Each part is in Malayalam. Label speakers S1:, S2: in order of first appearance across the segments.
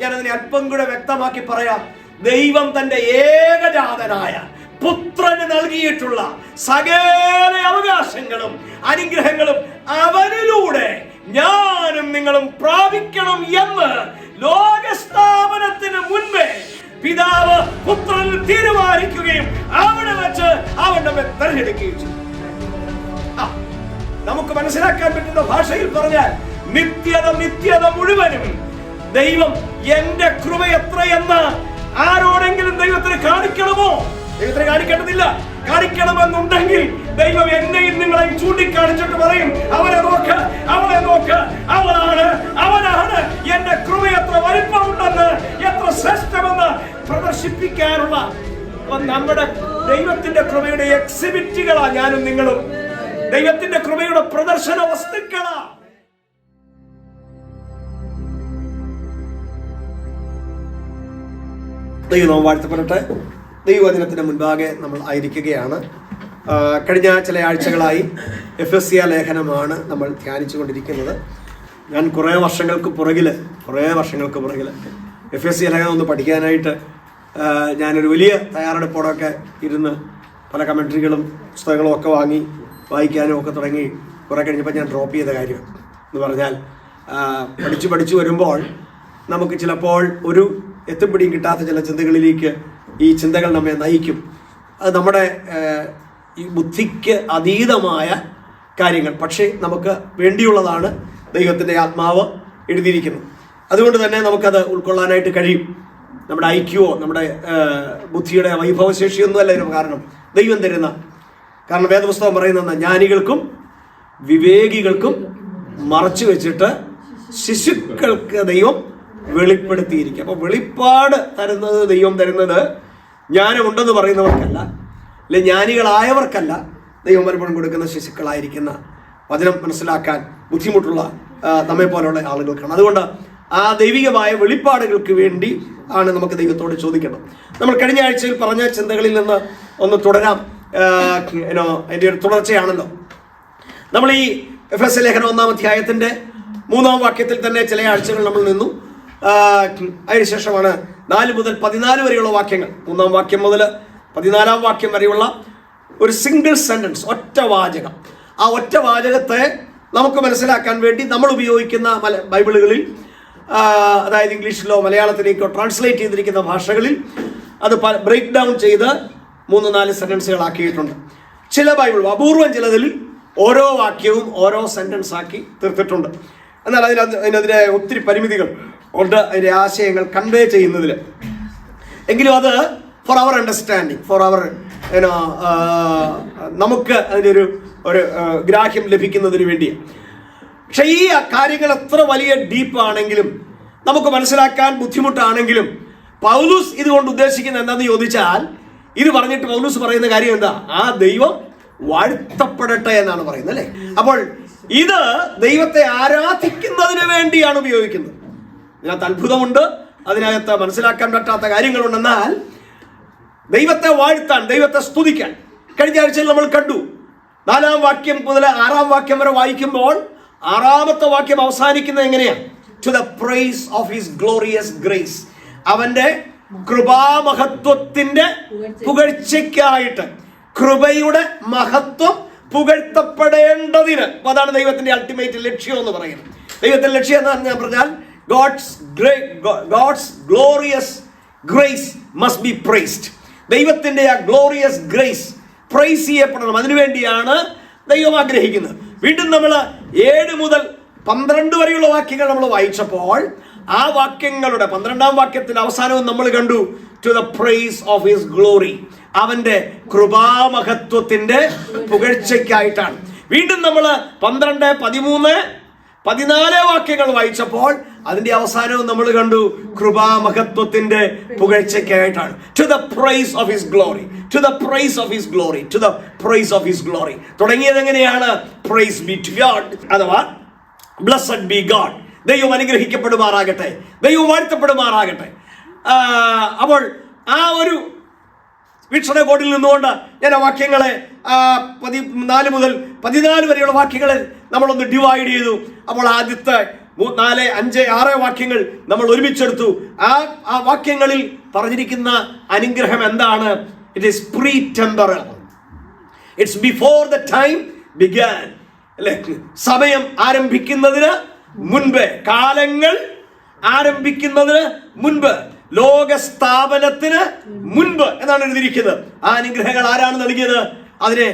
S1: ഞാനതിനെ അല്പം കൂടെ വ്യക്തമാക്കി പറയാം. ദൈവം തന്റെ ഏകജാതനായ പുത്രന് നൽകിയിട്ടുള്ള സകല അവകാശങ്ങളും അനുഗ്രഹങ്ങളും അവനിലൂടെ ഞാനും നിങ്ങളും പ്രാപിക്കണം എന്ന് ലോകസ്ഥാപനത്തിന് മുൻപേ പിതാവ് പുത്രനിൽ തീരുമാനിക്കുകയും അവിടെ വെച്ച് അവൻ നമ്മെ തെരഞ്ഞെടുക്കുകയും ചെയ്തു. നമുക്ക് മനസ്സിലാക്കാൻ പറ്റുന്ന ഭാഷയിൽ പറഞ്ഞാൽ നിത്യത മുഴുവനും ദൈവം എന്റെ കൃപ എത്രയെന്ന് ആരോടെങ്കിലും ദൈവത്തിന് കാണിക്കണമോ? ദൈവത്തിന് കാണിക്കേണ്ടതില്ല. കാണിക്കണമെന്നുണ്ടെങ്കിൽ ദൈവം എന്നെയും നിങ്ങളെയും ചൂണ്ടിക്കാണിച്ചിട്ട് പറയും, അവനെ നോക്ക്, അവളെ നോക്ക്, അവനാണ് എന്റെ കൃപ എത്ര വലിപ്പമുണ്ടെന്ന്, എത്ര ശ്രേഷ്ഠമെന്ന് പ്രദർശിപ്പിക്കാനുള്ള നമ്മുടെ ദൈവത്തിന്റെ കൃപയുടെ എക്സിബിറ്റുകളാ ഞാനും നിങ്ങളും. ദൈവത്തിന്റെ കൃപയുടെ പ്രദർശന വസ്തുക്കളാ. ദൈവം വാഴ്ത്തപ്പെടട്ടെ. ദൈവവചനത്തിന് മുൻപാകെ നമ്മൾ ആയിരിക്കുകയാണ്. കഴിഞ്ഞ ചില ആഴ്ചകളായി എഫെസ്യ ലേഖനമാണ് നമ്മൾ ധ്യാനിച്ചു കൊണ്ടിരിക്കുന്നത്. ഞാൻ കുറേ വർഷങ്ങൾക്ക് പുറകിൽ എഫെസ്യ ലേഖനം ഒന്ന് പഠിക്കാനായിട്ട് ഞാനൊരു വലിയ തയ്യാറെടുപ്പോടൊക്കെ ഇരുന്ന് പല കമൻട്രികളും പുസ്തകങ്ങളും ഒക്കെ വാങ്ങി വായിക്കാനും ഒക്കെ തുടങ്ങി. കുറേ കഴിഞ്ഞപ്പോൾ ഞാൻ ഡ്രോപ്പ് ചെയ്ത കാര്യം എന്ന് പറഞ്ഞാൽ, പഠിച്ചു വരുമ്പോൾ നമുക്ക് ചിലപ്പോൾ ഒരു എത്തുപിടിയും കിട്ടാത്ത ചില ചിന്തകളിലേക്ക് ഈ ചിന്തകൾ നമ്മെ നയിക്കും. അത് നമ്മുടെ ഈ ബുദ്ധിക്ക് അതീതമായ കാര്യങ്ങൾ, പക്ഷേ നമുക്ക് വേണ്ടിയുള്ളതാണ് ദൈവത്തിൻ്റെ ആത്മാവ് എഴുതിയിരിക്കുന്നത്. അതുകൊണ്ട് തന്നെ നമുക്കത് ഉൾക്കൊള്ളാനായിട്ട് കഴിയും. നമ്മുടെ ഐക്യുവോ നമ്മുടെ ബുദ്ധിയുടെ വൈഭവശേഷിയൊന്നുമല്ല ഇതിന് കാരണം, ദൈവം തരുന്ന. കാരണം വേദപുസ്തകം പറയുന്നത് ജ്ഞാനികൾക്കും വിവേകികൾക്കും മറച്ചു വെച്ചിട്ട് ശിശുക്കൾക്ക് ദൈവം വെളിപ്പെടുത്തിയിരിക്കും. അപ്പോൾ വെളിപ്പാട് തരുന്നത്, ദൈവം തരുന്നത് ജ്ഞാനമുണ്ടെന്ന് പറയുന്നവർക്കല്ല, അല്ലെ ജ്ഞാനികളായവർക്കല്ല. ദൈവം പലപ്പോഴും കൊടുക്കുന്ന ശിശുക്കളായിരിക്കുന്ന വചനം മനസ്സിലാക്കാൻ ബുദ്ധിമുട്ടുള്ള നമ്മെ പോലെയുള്ള ആളുകൾക്കാണ്. അതുകൊണ്ട് ആ ദൈവികമായ വെളിപ്പാടുകൾക്ക് വേണ്ടി ആണ് നമുക്ക് ദൈവത്തോട് ചോദിക്കണം. നമ്മൾ കഴിഞ്ഞ ആഴ്ചയിൽ പറഞ്ഞ ചിന്തകളിൽ നിന്ന് ഒന്ന് തുടരാം. അതിൻ്റെ ഒരു തുടർച്ചയാണല്ലോ. നമ്മൾ ഈ എഫെസ്യ ലേഖനം 1-ാം അധ്യായത്തിൻ്റെ 3-ാം വാക്യത്തിൽ തന്നെ ചില ആഴ്ചകൾ നമ്മൾ നിന്നു. അതിനുശേഷമാണ് 4 മുതൽ 14 വരെയുള്ള വാക്യങ്ങൾ, 3-ാം വാക്യം മുതൽ 14-ാം വാക്യം വരെയുള്ള ഒരു സിംഗിൾ സെന്റൻസ്, ഒറ്റ വാചകം. ആ ഒറ്റ വാചകത്തെ നമുക്ക് മനസ്സിലാക്കാൻ വേണ്ടി നമ്മൾ ഉപയോഗിക്കുന്ന ബൈബിളുകളിൽ, അതായത് ഇംഗ്ലീഷിലോ മലയാളത്തിലേക്കോ ട്രാൻസ്ലേറ്റ് ചെയ്തിരിക്കുന്ന ഭാഷകളിൽ അത് ബ്രേക്ക് ഡൗൺ ചെയ്ത് 3-4 സെന്റൻസുകളാക്കിയിട്ടുണ്ട്. ചില ബൈബിൾ, അപൂർവം ചിലതിൽ ഓരോ വാക്യവും ഓരോ സെന്റൻസ് ആക്കി തീർത്തിട്ടുണ്ട്. എന്നാൽ അതിനെതിരെ ഒത്തിരി പരിമിതികൾ ഉണ്ട് അതിൻ്റെ ആശയങ്ങൾ കൺവേ ചെയ്യുന്നതിൽ. എങ്കിലും അത് ഫോർ അവർ അണ്ടർസ്റ്റാൻഡിങ്, ഫോർ അവർ നമുക്ക് അതിൻ്റെ ഒരു ഗ്രാഹ്യം ലഭിക്കുന്നതിന് വേണ്ടി. പക്ഷെ ഈ കാര്യങ്ങൾ എത്ര വലിയ ഡീപ്പാണെങ്കിലും നമുക്ക് മനസ്സിലാക്കാൻ ബുദ്ധിമുട്ടാണെങ്കിലും പൗലൂസ് ഇതുകൊണ്ട് ഉദ്ദേശിക്കുന്നത് എന്താണെന്ന് ചോദിച്ചാൽ, ഇത് പറഞ്ഞിട്ട് പൗലൂസ് പറയുന്ന കാര്യം എന്താ? ആ ദൈവം വാഴ്ത്തപ്പെടട്ടെ എന്നാണ് പറയുന്നത്, അല്ലേ? അപ്പോൾ ഇത് ദൈവത്തെ ആരാധിക്കുന്നതിന് വേണ്ടിയാണ് ഉപയോഗിക്കുന്നത്. ഇതിനകത്ത് അത്ഭുതമുണ്ട്, അതിനകത്ത് മനസ്സിലാക്കാൻ പറ്റാത്ത കാര്യങ്ങളുണ്ടെന്നാൽ ദൈവത്തെ വാഴ്ത്താൻ, ദൈവത്തെ സ്തുതിക്കാൻ കഴിഞ്ഞ ആഴ്ചയിൽ നമ്മൾ കണ്ടു. 4-ാം വാക്യം മുതൽ 6-ാം വാക്യം വരെ വായിക്കുമ്പോൾ 6-ാമത്തെ വാക്യം അവസാനിക്കുന്നത് എങ്ങനെയാണ്? To the praise of his glorious grace, അവന്റെ കൃപാമഹത്വത്തിന്റെ പുകഴ്ചയ്ക്കായിട്ട്, കൃപയുടെ മഹത്വം പുകഴ്ത്തപ്പെടേണ്ടതിന്. അതാണ് ദൈവത്തിന്റെ അൾട്ടിമേറ്റ് ലക്ഷ്യം എന്ന് പറയുന്നത്. ദൈവത്തിന്റെ ലക്ഷ്യം എന്ന് പറഞ്ഞാൽ God's glorious grace must be praised. ദൈവത്തിന്റെ ആ ഗ്ലോറിയസ് ഗ്രേസ് പ്രൈസ് ചെയ്യപ്പെടണം. അതിനുവേണ്ടിയാണ് ദൈവം ആഗ്രഹിക്കുന്നത്. വീണ്ടും നമ്മൾ 7 മുതൽ 12 വരെയുള്ള വാക്യങ്ങൾ നമ്മൾ വായിച്ചപ്പോൾ ആ വാക്യങ്ങളുടെ 12-ാം വാക്യത്തിന്റെ അവസാനവും നമ്മൾ കണ്ടു to the praise of his glory, അവന്റെ കൃപാമഹത്വത്തിന്റെ പുകഴ്ചയ്ക്കായിട്ടാണ്. വീണ്ടും നമ്മൾ 12, 13, 14 വാക്യങ്ങൾ വായിച്ചപ്പോൾ അതിന്റെ അവസാനവും നമ്മൾ കണ്ടു കൃപാമഹത്വത്തിന്റെ പുകഴ്ചയ്ക്കായിട്ടാണ്. To the praise of his glory, to the praise of his glory, to the praise of his glory. തുടങ്ങിയത് എങ്ങനെയാണ്? പ്രൈസ് ബി ടു ഗോഡ്, അഥവാ ബ്ലെസ്സഡ് ബി ഗോഡ്. ദൈവം അനുഗ്രഹിക്കപ്പെടുമാറാകട്ടെ, ദൈവം വാഴ്ത്തപ്പെടുമാറാകട്ടെ. അപ്പോൾ ആ ഒരു വീക്ഷണകോണിൽ നിന്നുകൊണ്ട് ഞാൻ ആ വാക്യങ്ങളെ 14 മുതൽ 14 വരെയുള്ള വാക്യങ്ങളെ നമ്മളൊന്ന് ഡിവൈഡ് ചെയ്തു. അപ്പോൾ ആദ്യത്തെ 4, 5, 6 വാക്യങ്ങൾ നമ്മൾ ഒരുമിച്ചെടുത്തു. ആ വാക്യങ്ങളിൽ പറഞ്ഞിരിക്കുന്ന അനുഗ്രഹം എന്താണ്? It is pre temporal. It's before the time began. അല്ലെ, സമയം ആരംഭിക്കുന്നതിന് മുൻപ്, കാലങ്ങൾ ആരംഭിക്കുന്നതിന് മുൻപ്, ലോകസ്ഥാപനത്തിന് മുൻപ് എന്നാണ് എഴുതിയിരിക്കുന്നത്. ആ അനുഗ്രഹങ്ങൾ ആരാണ് നൽകിയത്? അതിനെ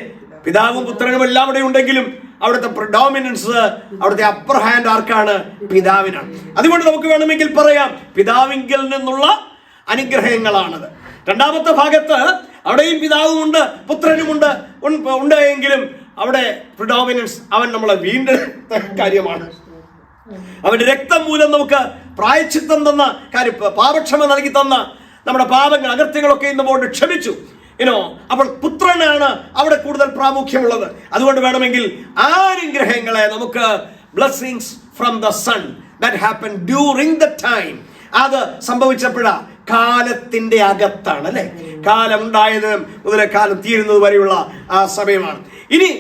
S1: പിതാവും പുത്രനും എല്ലാം അവിടെ ഉണ്ടെങ്കിലും അവിടുത്തെ പ്രിഡോമിനൻസ്, അവിടുത്തെ അപ്പർ ഹാൻഡ് ആർക്കാണ്? പിതാവിനാണ്. അതുകൊണ്ട് നമുക്ക് വേണമെങ്കിൽ പറയാം പിതാവിങ്കിൽ നിന്നുള്ള അനുഗ്രഹങ്ങളാണത്. രണ്ടാമത്തെ ഭാഗത്ത് അവിടെയും പിതാവുമുണ്ട് പുത്രനുമുണ്ട് എങ്കിലും അവിടെ പ്രിഡോമിനൻസ് അവൻ നമ്മളെ വീണ്ടെടുത്ത കാര്യമാണ്. അവന്റെ രക്തം മൂലം നമുക്ക് പ്രായശ്ചിത്തം തന്ന കാര്യം, പാപക്ഷമ നൽകി തന്ന നമ്മുടെ പാപങ്ങൾ അകൃത്യങ്ങളൊക്കെ നമ്മോട് ക്ഷമിച്ചു. അപ്പോൾ പുത്രനാണ് അവിടെ കൂടുതൽ പ്രാമുഖ്യമുള്ളത്. അതുകൊണ്ട് വേണമെങ്കിൽ ആ അനുഗ്രഹങ്ങളെ നമുക്ക് blessings from the son that happen during the time, അത് സംഭവിച്ചപ്പോഴാ കാലത്തിന്റെ അകത്താണ്. അല്ലെ, കാലം ഉണ്ടായത് മുതലേ കാലം തീരുന്നത് വരെയുള്ള ആ സമയമാണ്. ഇനി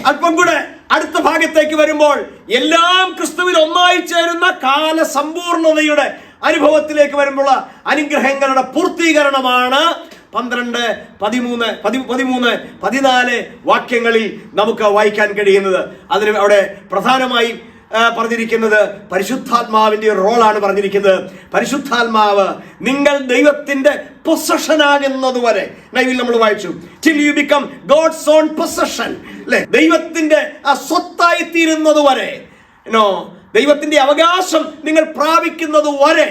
S1: അല്പം കൂടെ അടുത്ത ഭാഗത്തേക്ക് വരുമ്പോൾ എല്ലാം ക്രിസ്തുവിൽ ഒന്നായി ചേരുന്ന കാല സമ്പൂർണതയുടെ അനുഭവത്തിലേക്ക് വരുമ്പോൾ അനുഗ്രഹങ്ങളുടെ പൂർത്തീകരണമാണ് 12, 13, 14 വാക്യങ്ങളിൽ നമുക്ക് വായിക്കാൻ കഴിയുന്നത്. അതിന് അവിടെ പ്രധാനമായി പറഞ്ഞിരിക്കുന്നത് പരിശുദ്ധാത്മാവിന്റെ റോളാണ് പറഞ്ഞിരിക്കുന്നത്. പരിശുദ്ധാത്മാവ് നിങ്ങൾ ദൈവത്തിന്റെ പൊസഷൻ ആകുന്നത് വരെ നമ്മൾ വായിച്ചു. till you become God's own possession, അല്ലെ, ദൈവത്തിന്റെ ആ സ്വത്തായി തീരുന്നത് വരെ, ദൈവത്തിന്റെ അവകാശം നിങ്ങൾ പ്രാപിക്കുന്നത് വരെ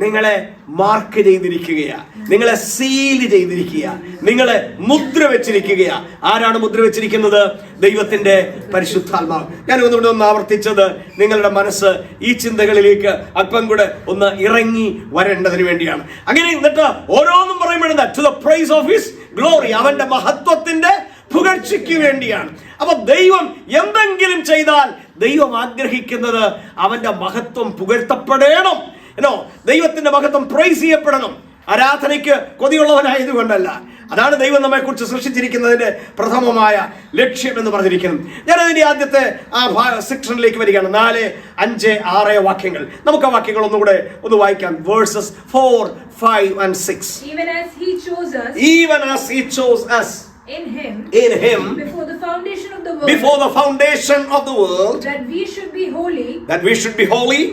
S1: നിങ്ങളെ മാർക്ക് ചെയ്തിരിക്കുകയാ, നിങ്ങളെ സീൽ ചെയ്തിരിക്കുക, നിങ്ങളെ മുദ്ര വെച്ചിരിക്കുകയാ. ആരാണ് മുദ്ര വെച്ചിരിക്കുന്നത്? ദൈവത്തിന്റെ പരിശുദ്ധാത്മാവ്. ഞാൻ ഒന്നുകൂടെ ആവർത്തിച്ചത് നിങ്ങളുടെ മനസ്സ് ഈ ചിന്തകളിലേക്ക് അല്പം കൂടെ ഒന്ന് ഇറങ്ങി വരേണ്ടതിന് വേണ്ടിയാണ്. അങ്ങനെ എന്നിട്ട് ഓരോന്നും പറയുമ്പോഴെന്താ? To the praise of his glory, അവന്റെ മഹത്വത്തിന്റെ പുകഴ്ചയ്ക്ക് വേണ്ടിയാണ്. അപ്പൊ ദൈവം എന്തെങ്കിലും ചെയ്താൽ ദൈവം ആഗ്രഹിക്കുന്നത് അവന്റെ മഹത്വം പുകഴ്ത്തപ്പെടണം, ദൈവത്തിന്റെ മഹത്വം പ്രൈസ് ചെയ്യപ്പെടണം. ആരാധനയ്ക്ക് കൊതിയുള്ളവനായതുകൊണ്ടല്ല. അതാണ് ദൈവം നമ്മെ കുറിച്ച് സൃഷ്ടിച്ചിരിക്കുന്നതിന്റെ പ്രഥമമായ ലക്ഷ്യം എന്ന് പറഞ്ഞിരിക്കുന്നത്. ഞാൻ അതിന്റെ ആദ്യത്തെ ആ സെക്ഷനിലേക്ക് വരികയാണ്. 4, 5, 6 വാക്യങ്ങൾ. നമുക്ക് ആ വാക്യങ്ങൾ ഒന്നുകൂടെ ഒന്ന് വായിക്കാം. Versus 4, 5 and 6.
S2: Even as he chose us in him before the foundation of the world, that we should be holy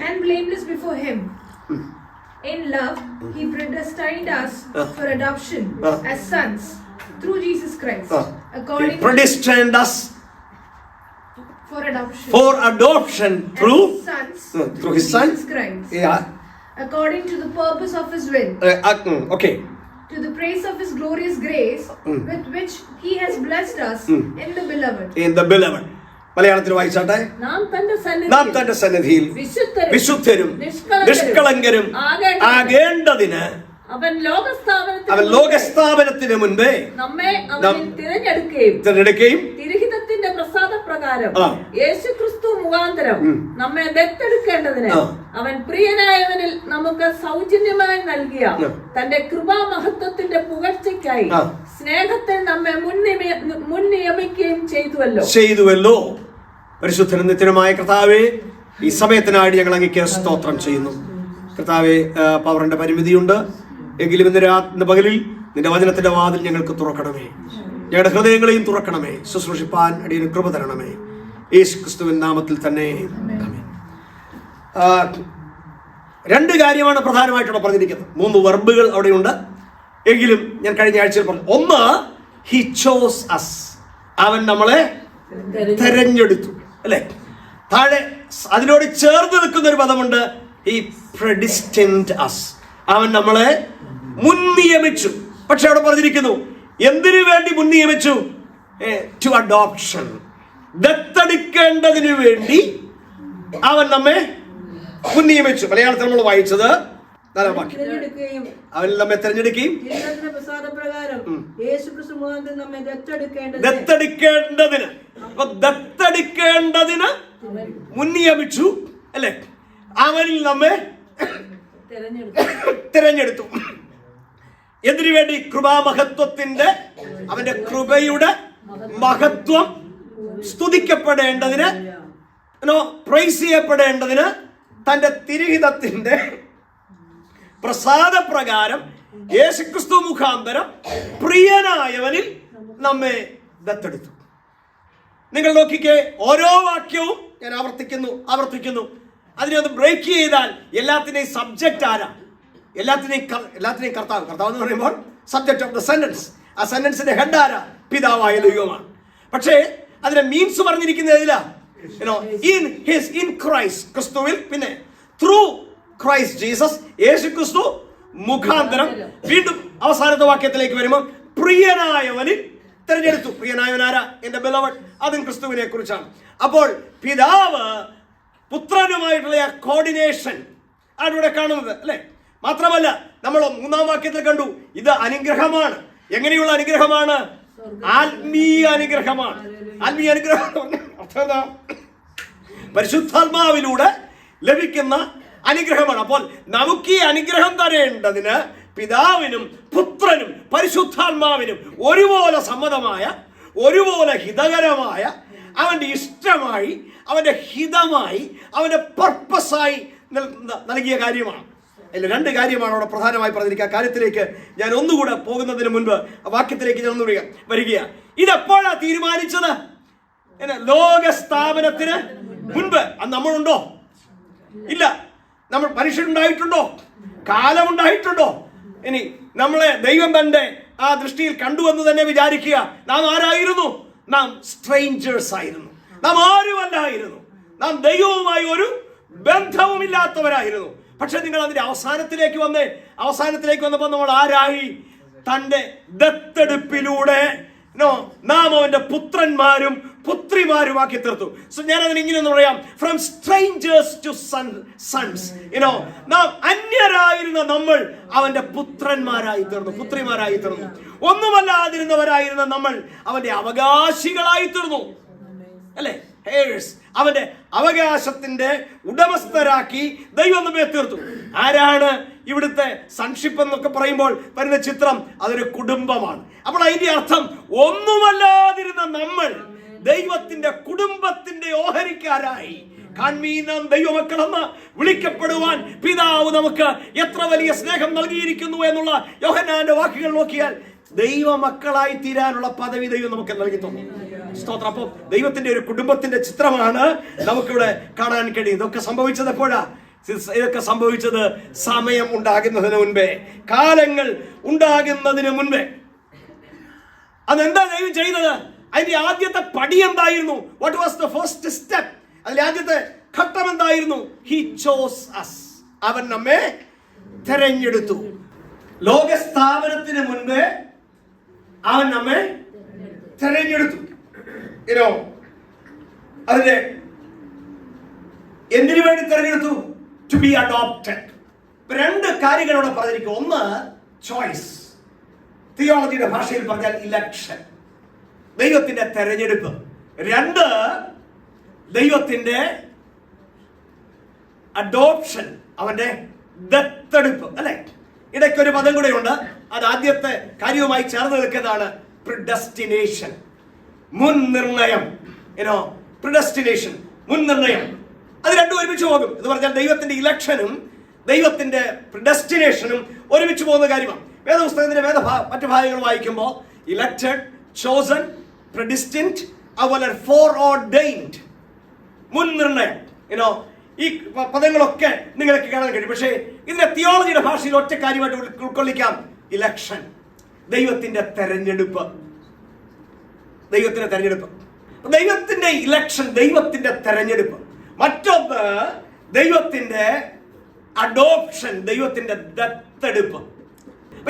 S2: and blameless before him. In love he predestined us for adoption as sons through Jesus Christ, according
S1: predestined us
S2: for adoption
S1: through
S2: sons
S1: through his son
S2: Christ,
S1: according
S2: to the purpose of his will, to the praise of his glorious grace with which he has blessed us in the beloved.
S1: മലയാളത്തിൽ വായിച്ചാട്ടെ. നാം തന്റെ സന്നിധിയിൽ വിശുദ്ധരും നിഷ്കളങ്കരും ആകേണ്ടതിന് അവൻ ലോകസ്ഥാപനത്തിന് മുൻപേ നമ്മെ തിരഞ്ഞെടുക്കുകയും
S3: തിരുഹിതത്തിന്റെ പ്രസാദപ്രകാരം യേശുക്രിസ്തു മുഖാന്തരം നമ്മെ ദത്തെടുക്കേണ്ടതിന് അവൻ പ്രിയനായവനിൽ നമുക്ക് സൗജന്യമായി നൽകിയ തന്റെ കൃപാമഹത്വത്തിന്റെ പുകഴ്ചയ്ക്കായി സ്നേഹത്തിൽ നമ്മെ മുൻനിയമിക്കുകയും ചെയ്തുവല്ലോ.
S1: പരിശുദ്ധനും നിത്യനുമായ കർത്താവേ, ഈ സമയത്തിനായിട്ട് ഞങ്ങൾ അങ്ങേക്ക് സ്തോത്രം ചെയ്യുന്നു. കർത്താവേ, പവറിന്റെ പരിമിതിയുണ്ട് എങ്കിലും ഇന്ന് പകലിൽ നിന്റെ വചനത്തിന്റെ വാതിൽ ഞങ്ങൾക്ക് തുറക്കണമേ. ഞങ്ങളുടെ ഹൃദയങ്ങളെയും തുറക്കണമേ. ശുശ്രൂഷിപ്പാൻ അടിയന് കൃപ തരണമേ. യേശു ക്രിസ്തുവിൻ നാമത്തിൽ തന്നെ. രണ്ട് കാര്യമാണ് പ്രധാനമായിട്ടുള്ള പറഞ്ഞിരിക്കുന്നത്. 3 വെർബുകൾ അവിടെയുണ്ട് എങ്കിലും ഞാൻ കഴിഞ്ഞ ആഴ്ചയിൽ പറഞ്ഞു. ഒന്ന്, ഹി ചോസ് അസ്, അവൻ നമ്മളെ തെരഞ്ഞെടുത്തു. അല്ലെ, താഴെ അതിനോട് ചേർന്ന് നിൽക്കുന്ന ഒരു പദമുണ്ട്, ഹി predestined us, അവൻ നമ്മളെ മുൻനിയമിച്ചു. പക്ഷെ അവിടെ പറഞ്ഞിരിക്കുന്നു എന്തിനു വേണ്ടി മുൻനിയമിച്ചു? ടു അഡോപ്ഷൻ, ദത്തെടുക്കേണ്ടതിനു വേണ്ടി അവൻ നമ്മെ മുൻനിയമിച്ചു. മലയാളത്തിൽ നമ്മൾ വായിച്ചത് അവൻ നമ്മെ തെരഞ്ഞെടുക്കുകയും ദത്തെടുക്കേണ്ടതിന് മുൻനിയമിച്ചു. അല്ലെ, അവനിൽ നമ്മെ തിരഞ്ഞെടുത്തു. എന്തിനു വേണ്ടി? കൃപാമഹത്വത്തിന്റെ, അവന്റെ കൃപയുടെ മഹത്വം സ്തുതിക്കപ്പെടേണ്ടതിന്, പ്രൈസ് ചെയ്യപ്പെടേണ്ടതിന് തന്റെ തിരുഹിതത്തിന്റെ പ്രസാദപ്രകാരം യേശുക്രിസ്തു മുഖാന്തരം പ്രിയനായവനിൽ നമ്മെ ദത്തെടുത്തു. നിങ്ങൾ നോക്കിക്കേ, ഓരോ വാക്യവും ഞാൻ ആവർത്തിക്കുന്നു. അതിനെ ഒന്ന് ബ്രേക്ക് ചെയ്താൽ എല്ലാത്തിനെയും സബ്ജക്റ്റ് ആരാ? എല്ലാത്തിനെയും കർത്താവ് എന്ന് പറയുമ്പോൾ സബ്ജക്ട് ഓഫ് ദ സെന്റൻസ്. ആ സെന്റൻസിന്റെ ഹെഡ് ആരാ? പിതാവായ ദൈവമാണ്. പക്ഷേ അതിന്റെ മീൻസ് പറഞ്ഞിരിക്കുന്നത് ഏതിലാ? ഇൻ ക്രൈസ്റ്റ്, ക്രിസ്തുവിൽ, പിന്നെ ത്രൂ ക്രൈസ്റ്റ് ജീസസ്, യേശു ക്രിസ്തു മുഖാന്തരം. വീണ്ടും അവസാനത്തെ വാക്യത്തിലേക്ക് വരുമ്പോൾ പ്രിയനായവനിൽ തെരഞ്ഞെടുത്തു. പ്രിയനായവനാരാ? എന്റെ ബെലവഡ്. അതും ക്രിസ്തുവിനെ കുറിച്ചാണ്. അപ്പോൾ പിതാവ് പുത്രനുമായിട്ടുള്ള ആ കോർഡിനേഷൻ ആണ് ഇവിടെ കാണുന്നത്, അല്ലെ? മാത്രമല്ല നമ്മൾ 3-ാം വാക്യത്തിൽ കണ്ടു, ഇത് അനുഗ്രഹമാണ്. എങ്ങനെയുള്ള അനുഗ്രഹമാണ്? ആത്മീയ അനുഗ്രഹമാണ്. ആത്മീയ അനുഗ്രഹം അർത്ഥം എന്താ? പരിശുദ്ധാത്മാവിലൂടെ ലഭിക്കുന്ന അനുഗ്രഹമാണ്. അപ്പോൾ നമുക്ക് ഈ അനുഗ്രഹം തരേണ്ടതിന് പിതാവിനും പുത്രനും പരിശുദ്ധാത്മാവിനും ഒരുപോലെ സമ്മതമായ, ഒരുപോലെ ഹിതകരമായ, അവന്റെ ഇഷ്ടമായി, അവന്റെ ഹിതമായി, അവന്റെ പർപ്പസായി നൽകിയ കാര്യമാണ്. അതിൽ 2 കാര്യമാണ് അവിടെ പ്രധാനമായി പറഞ്ഞിരിക്കുക. കാര്യത്തിലേക്ക് ഞാൻ ഒന്നുകൂടെ പോകുന്നതിന് മുൻപ് വാക്യത്തിലേക്ക് ഞാൻ ഒന്ന് വരികയാണ്. ഇതെപ്പോഴാ തീരുമാനിച്ചത്? ലോക സ്ഥാപനത്തിന് മുൻപ്. അത് നമ്മളുണ്ടോ? ഇല്ല. നമ്മൾ മനുഷ്യരുണ്ടായിട്ടുണ്ടോ? കാലമുണ്ടായിട്ടുണ്ടോ? ഇനി നമ്മളെ ദൈവം തന്റെ ആ ദൃഷ്ടിയിൽ കണ്ടുവെന്ന് തന്നെ വിചാരിക്കുക. നാം ആരായിരുന്നു? നാം സ്ട്രേഞ്ചേഴ്സ് ആയിരുന്നു. നാം ആരുമല്ലായിരുന്നു. നാം ദൈവവുമായി ഒരു ബന്ധവുമില്ലാത്തവരായിരുന്നു. പക്ഷെ നിങ്ങൾ അതിന്റെ അവസാനത്തിലേക്ക് വന്നപ്പോൾ നമ്മൾ ആരായി? തന്റെ ദത്തെടുപ്പിലൂടെ നാം അവന്റെ പുത്രന്മാരും പുത്രിമാരുമാക്കി തീർത്തു. സോ ഞാൻ അതിന് ഇങ്ങനെ പറയാം, ഫ്രം സ്ട്രേഞ്ചേഴ്സ് ടു സൺസ്. നാം അന്യരായിരുന്ന നമ്മൾ അവന്റെ പുത്രന്മാരായി തീർന്നു, പുത്രിമാരായി തീർന്നു. ഒന്നുമല്ലാതിരുന്നവരായിരുന്ന നമ്മൾ അവന്റെ അവകാശികളായി തീർന്നു, അല്ലെ? ഹെയർസ്. അവന്റെ അവകാശത്തിന്റെ ഉടമസ്ഥരാക്കി ദൈവം നമ്മെ തീർത്തു. ആരാണ് ഇവിടുത്തെ സൺഷിപ്പ് എന്നൊക്കെ പറയുമ്പോൾ വരുന്ന ചിത്രം? അതൊരു കുടുംബമാണ്. അപ്പോൾ അതിന്റെ അർത്ഥം ഒന്നുമല്ലാതിരുന്ന നമ്മൾ ദൈവത്തിന്റെ കുടുംബത്തിന്റെ ഓഹരിക്കാരായി. കാൺമീനാം ദൈവമക്കളെന്ന് വിളിക്കപ്പെടുവാൻ പിതാവ് നമുക്ക് എത്ര വലിയ സ്നേഹം നൽകിയിരിക്കുന്നു എന്നുള്ള യോഹന്നാന്റെ വാക്കുകൾ നോക്കിയാൽ ദൈവമക്കളായി തീരാനുള്ള പദവി ദൈവം നമുക്ക് നൽകി തന്നു. സ്തോത്രം. അപ്പം ദൈവത്തിന്റെ ഒരു കുടുംബത്തിന്റെ ചിത്രമാണ് നമുക്കിവിടെ കാണാൻ കഴിയും. ഇതൊക്കെ സംഭവിച്ചത് എപ്പോഴാ? ഇതൊക്കെ സംഭവിച്ചത് സമയം ഉണ്ടാകുന്നതിന് മുൻപേ, കാലങ്ങൾ ഉണ്ടാകുന്നതിന് മുൻപേ. അതെന്താ ദൈവം ചെയ്തത്? അതിന്റെ ആദ്യത്തെ പടി എന്തായിരുന്നു? What was the first step? അതിന്റെ ആദ്യത്തെ ഘട്ടം എന്തായിരുന്നു? He chose us. അവൻ നമ്മെ തെരഞ്ഞെടുത്തു. ലോകസ്ഥാപനത്തിന് മുൻപേ അവൻ നമ്മെ തെരഞ്ഞെടുത്തു. അതിന്റെ എന്തിനു വേണ്ടി തെരഞ്ഞെടുത്തു? To be adopted. 2 കാര്യങ്ങളോട് പറഞ്ഞിരിക്കും. ഒന്ന് ചോയ്സ്, തിയോളജിയുടെ ഭാഷയിൽ പറഞ്ഞാൽ ഇലക്ഷൻ, ദൈവത്തിന്റെ തെരഞ്ഞെടുപ്പ്. 2 ദൈവത്തിന്റെ അഡോപ്ഷൻ, അവന്റെ ദത്തെടുപ്പ്, അല്ലെ? ഇടയ്ക്കൊരു പദം കൂടെ ഉണ്ട്. അത് ആദ്യത്തെ കാര്യവുമായി ചേർന്ന് നിൽക്കുന്നതാണ് പ്രിഡസ്റ്റിനേഷൻ, മുൻനിർണയം. പ്രിഡസ്റ്റിനേഷൻ, മുൻനിർണയം. അത് രണ്ടും ഒരുമിച്ച് പോകും. എന്ന് പറഞ്ഞാൽ ദൈവത്തിന്റെ ഇലക്ഷനും ദൈവത്തിന്റെ പ്രിഡസ്റ്റിനേഷനും ഒരുമിച്ച് പോകുന്ന കാര്യമാണ്. വേദപുസ്തകത്തിന്റെ മറ്റു ഭാഗങ്ങൾ വായിക്കുമ്പോൾ ഇലക്റ്റഡ്, ചോസൺ, പ്രെഡിസ്റ്റിൻഡ്, അതുപോലെ ഫോർ ഓർഡൈൻഡ്, മുൻനിർണയം. ഈ പദങ്ങളൊക്കെ നിങ്ങൾക്ക് കാണാൻ കഴിയും. പക്ഷേ ഇതിന്റെ തിയോളജിയുടെ ഭാഷയിൽ ഒറ്റ കാര്യമായിട്ട് ഉൾക്കൊള്ളിക്കാം: ഇലക്ഷൻ, ദൈവത്തിന്റെ തെരഞ്ഞെടുപ്പ്. ദൈവത്തിന്റെ തെരഞ്ഞെടുപ്പ്, ദൈവത്തിന്റെ ഇലക്ഷൻ, ദൈവത്തിന്റെ തെരഞ്ഞെടുപ്പ്. മറ്റൊന്ന് ദൈവത്തിന്റെ അഡോപ്ഷൻ, ദൈവത്തിന്റെ ദത്തെടുപ്പ്.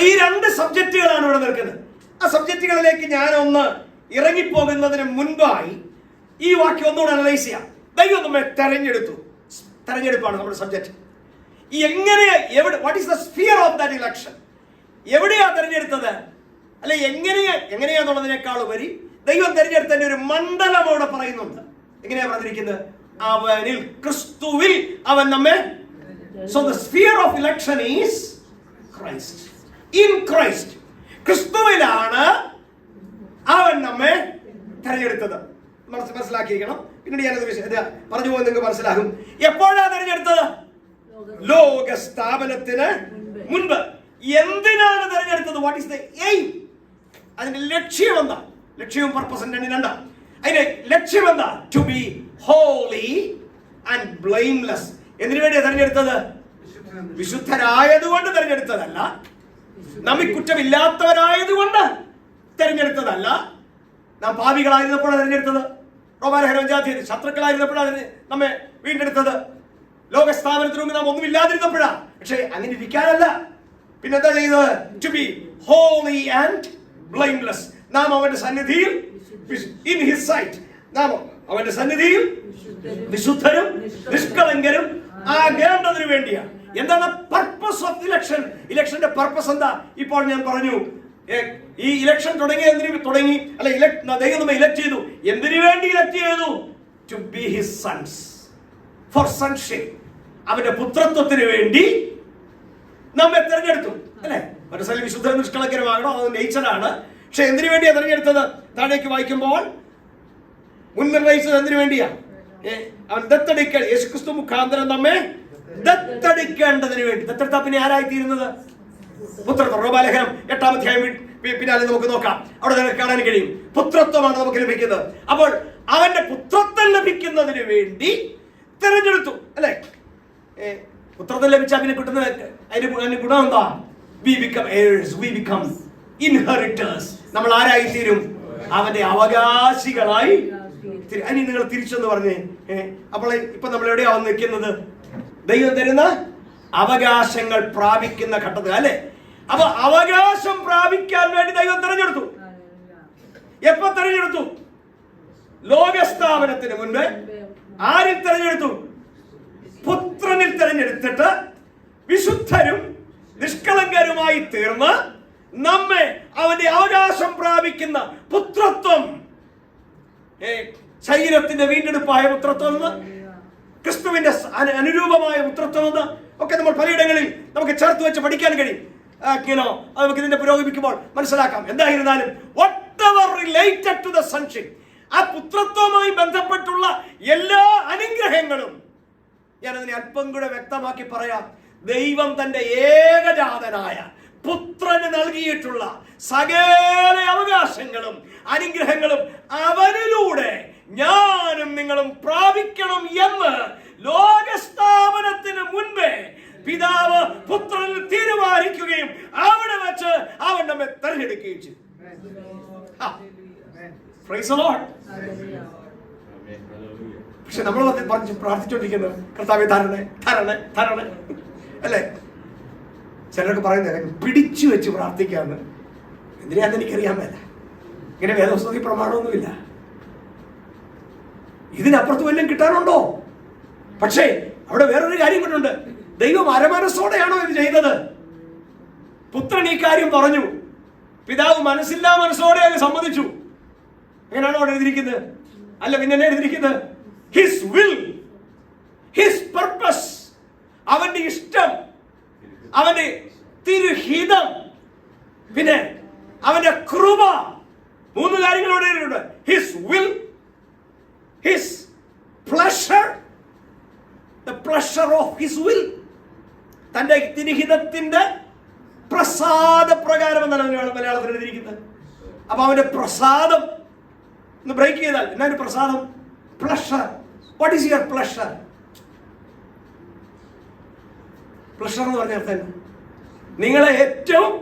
S1: ഈ 2 സബ്ജക്റ്റുകളാണ് ഇവിടെ നിൽക്കുന്നത്. ആ സബ്ജക്റ്റുകളിലേക്ക് ഞാനൊന്ന് ഇറങ്ങിപ്പോകുന്നതിന് മുൻപായി ഈ വാക്യം ഒന്നുകൂടെ അനലൈസ് ചെയ്യാം. ദൈവം നമ്മെ തെരഞ്ഞെടുത്തു. തെരഞ്ഞെടുപ്പാണ് നമ്മുടെ subject. What is the sphere of that election? എവിടെയാ തെരഞ്ഞെടുത്തത്? അല്ലെ എങ്ങനെയാന്നുള്ളതിനേക്കാൾ ഉപരി ദൈവം തെരഞ്ഞെടുത്തതിന്റെ ഒരു മണ്ഡലം അവിടെ പറയുന്നുണ്ട്. എങ്ങനെയാ പറഞ്ഞിരിക്കുന്നത്? അവനിൽ, ക്രിസ്തുവിൽ അവൻ നമ്മെ. So the sphere of election is Christ. In Christ, ക്രിസ്തുവിലാണ് അവൻ നമ്മെ തെരഞ്ഞെടുത്തത്. മനസ്സിലാക്കിയിരിക്കണം. പിന്നീട് ഞാനത് പറഞ്ഞു പോയി നിങ്ങൾക്ക് മനസ്സിലാകും. എപ്പോഴാണ് തെരഞ്ഞെടുത്തത്? ലോക സ്ഥാപനത്തിന് മുൻപ്. എന്തിനാണ് തെരഞ്ഞെടുത്തത്? What is the aim? അതിന്റെ ലക്ഷ്യം എന്താ? ലക്ഷ്യവും പർപ്പസും രണ്ടാ. അതിന്റെ ലക്ഷ്യം എന്താ? To be holy and blameless. എന്തിനു വേണ്ടിയാണ് തെരഞ്ഞെടുത്തത്? വിശുദ്ധരായതുകൊണ്ട് തെരഞ്ഞെടുത്തതല്ല, നമ്മി കുറ്റമില്ലാത്തവരായതുകൊണ്ട് തെരഞ്ഞെടുത്തതല്ല, നാം പാപികളായിരുന്നപ്പോഴാണ് തെരഞ്ഞെടുത്തത്, റോമാലേഖനം 5 ശത്രുക്കളായിരുന്നപ്പോഴാണ് നമ്മെ വീണ്ടെടുത്തത്, ലോകസ്ഥാപനത്തിന് മുമ്പ് നാം ഒന്നുമില്ലാതിരുന്നപ്പോഴാണ്. പക്ഷെ അങ്ങനെ ഇരിക്കാനല്ല. പിന്നെന്താ ചെയ്തത്? To be holy and blameless. നാം അവന്റെ സന്നിധിയിൽ, ഇൻ ഹിസ് സൈറ്റ്, നാം അവന്റെ സന്നിധിയിൽ വിശുദ്ധരും നിഷ്കളങ്കരും ആകേണ്ടതിനു വേണ്ടിയാണ്. എന്താണ് പർപ്പസ് ഓഫ് ഇലക്ഷൻ? ഇലക്ഷന്റെ പർപ്പസ് എന്താ? ഇപ്പോൾ ഞാൻ പറഞ്ഞു. ഈ ഇലക്ഷൻ തുടങ്ങി അല്ല, ദൈവം നമ്മെ ഇലക്ട് ചെയ്തു. എന്തിനു വേണ്ടി ഇലക്ട് ചെയ്തു? To be his sons, for sonship. അവന്റെ പുത്രത്വത്തിന് വേണ്ടി നമ്മെ തെരഞ്ഞെടുത്തു, അല്ലെ? മനസ്സിൽ വിശുദ്ധ നിഷ്കളങ്കരമാകണം, അത് നേച്ചറാണ്. പക്ഷെ എന്തിനു വേണ്ടിയാണ് തെരഞ്ഞെടുത്തത്? താഴേക്ക് വായിക്കുമ്പോൾ മുൻനിർണയിച്ചത് എന്തിനു വേണ്ടിയാ? അവൻ ദത്തെടുക്കൽ, യേശുക്രിസ്തു മുഖാന്തരം നമ്മെ ദത്തെടുക്കേണ്ടതിന് വേണ്ടി. ദത്തെടുത്താ പിന്നെ ആരായിത്തീരുന്നത്? പുത്രത്വം. റോമാലേഖനം 8 അധ്യായം പിന്നാലെ നമുക്ക് നോക്കാം. അവിടെ നമുക്ക് കാണാൻ കഴിയും പുത്രത്വമാണ് നമുക്ക് ലഭിക്കുന്നത്. അപ്പോൾ അവന്റെ പുത്രത്വം ലഭിക്കുന്നതിന് വേണ്ടി തെരഞ്ഞെടുത്തു, അല്ലെ? പുത്രത്വം ലഭിച്ചാൽ പിന്നെ കിട്ടുന്ന അതിന്റെ ഗുണം എന്താ? We become heirs, we become inheritors. നമ്മൾ ആരായിത്തീരും? അവന്റെ അവകാശികളായി. അനി നിങ്ങൾ തിരിച്ചെന്ന് പറഞ്ഞേ. അപ്പോൾ ഇപ്പൊ നമ്മൾ എവിടെയാ വന്ന് നിൽക്കുന്നത്? ദൈവം തരുന്ന അവകാശങ്ങൾ പ്രാപിക്കുന്ന ഘട്ടത്തിൽ, അല്ലെ? അപ്പൊ അവകാശം പ്രാപിക്കാൻ വേണ്ടി ദൈവം തെരഞ്ഞെടുത്തു. എപ്പോ തെരഞ്ഞെടുത്തു? ലോകസ്ഥാപനത്തിന് മുൻപ്. ആരിൽ തെരഞ്ഞെടുത്തു? പുത്രനിൽ തെരഞ്ഞെടുത്തിട്ട് വിശുദ്ധരും നിഷ്കളങ്കരുമായി തീർന്ന് നമ്മെ അവന്റെ അവകാശം പ്രാപിക്കുന്ന പുത്രത്വം, ശരീരത്തിന്റെ വീണ്ടെടുപ്പായ പുത്രത്വം, ക്രിസ്തുവിന്റെ അനുരൂപമായ പുത്രത്വം ഒക്കെ നമ്മൾ പലയിടങ്ങളിൽ നമുക്ക് ചേർത്ത് വെച്ച് പഠിക്കാൻ കഴിയും. നമുക്ക് ഇതിന്റെ പുരോഗമിക്കുമ്പോൾ മനസ്സിലാക്കാം. എന്തായിരുന്നാലും whatever related to the sonship, ആ പുത്രത്വവുമായി ബന്ധപ്പെട്ടുള്ള എല്ലാ അനുഗ്രഹങ്ങളും, ഞാനതിനെ അല്പം കൂടെ വ്യക്തമാക്കി പറയാം. ദൈവം തന്റെ ഏകജാതനായ പുത്രന് നൽകിയിട്ടുള്ള സകല അവകാശങ്ങളും അനുഗ്രഹങ്ങളും അവനിലൂടെ ഞാനും നിങ്ങളും പ്രാപിക്കണം എന്ന് ലോകസ്ഥാപനത്തിന് മുൻപേ പിതാവ് പുത്രനിൽ തീരുമാനിക്കുകയും അവിടെ വെച്ച് അവൻ നമ്മെ തെരഞ്ഞെടുക്കുകയും ചെയ്തു. Praise the Lord. പക്ഷെ നമ്മൾ പ്രാർത്ഥിച്ചുകൊണ്ടിരിക്കുന്നത് കർത്താവേ തരണേ തരണേ തരണേ, അല്ലേ? ചിലർക്ക് പറയുന്നത് പിടിച്ചു വെച്ച് പ്രാർത്ഥിക്കാന്ന്. എന്തിനാന്ന് എനിക്കറിയാൻ മേല. ഇങ്ങനെ വേദപുസ്തകത്തിൽ പ്രമാണമൊന്നുമില്ല. ഇതിനപ്പുറത്ത് വല്ലതും കിട്ടാനുണ്ടോ? പക്ഷേ അവിടെ വേറൊരു കാര്യം കൊണ്ടുണ്ട്. ദൈവം അരമനസ്സോടെയാണോ ഇത് ചെയ്തത്? പുത്രൻ ഈ കാര്യം പറഞ്ഞു, പിതാവ് മനസ്സില്ലാ മനസ്സോടെ അത് സമ്മതിച്ചു. അങ്ങനെയാണോ അവിടെ എഴുതിയിരിക്കുന്നത്? അല്ല, പിന്നെ എന്നെ എഴുതിയിരിക്കുന്നത് ഹിസ് വിൽ, ഹിസ് പർപ്പസ്, അവന്റെ ഇഷ്ടം, അവന്റെ തിരുഹിതം, പിന്നെ അവന്റെ കൃപ. 3 കാര്യങ്ങളോടെ എഴുതിയിട്ടുണ്ട്. His will, his pleasure, the pleasure of his will, തന്റെ തിരുഹിതത്തിന്റെ പ്രസാദ പ്രകാരം എന്നാണ് മലയാളത്തിൽ എഴുതിയിരിക്കുന്നത്. അപ്പൊ അവന്റെ പ്രസാദം ഒന്ന് ബ്രേക്ക് ചെയ്താൽ എന്നാണ് പ്രസാദം? Pleasure. What is your pleasure? Pleasure എന്ന് പറഞ്ഞ അർത്ഥം നിങ്ങളെ ഏറ്റവും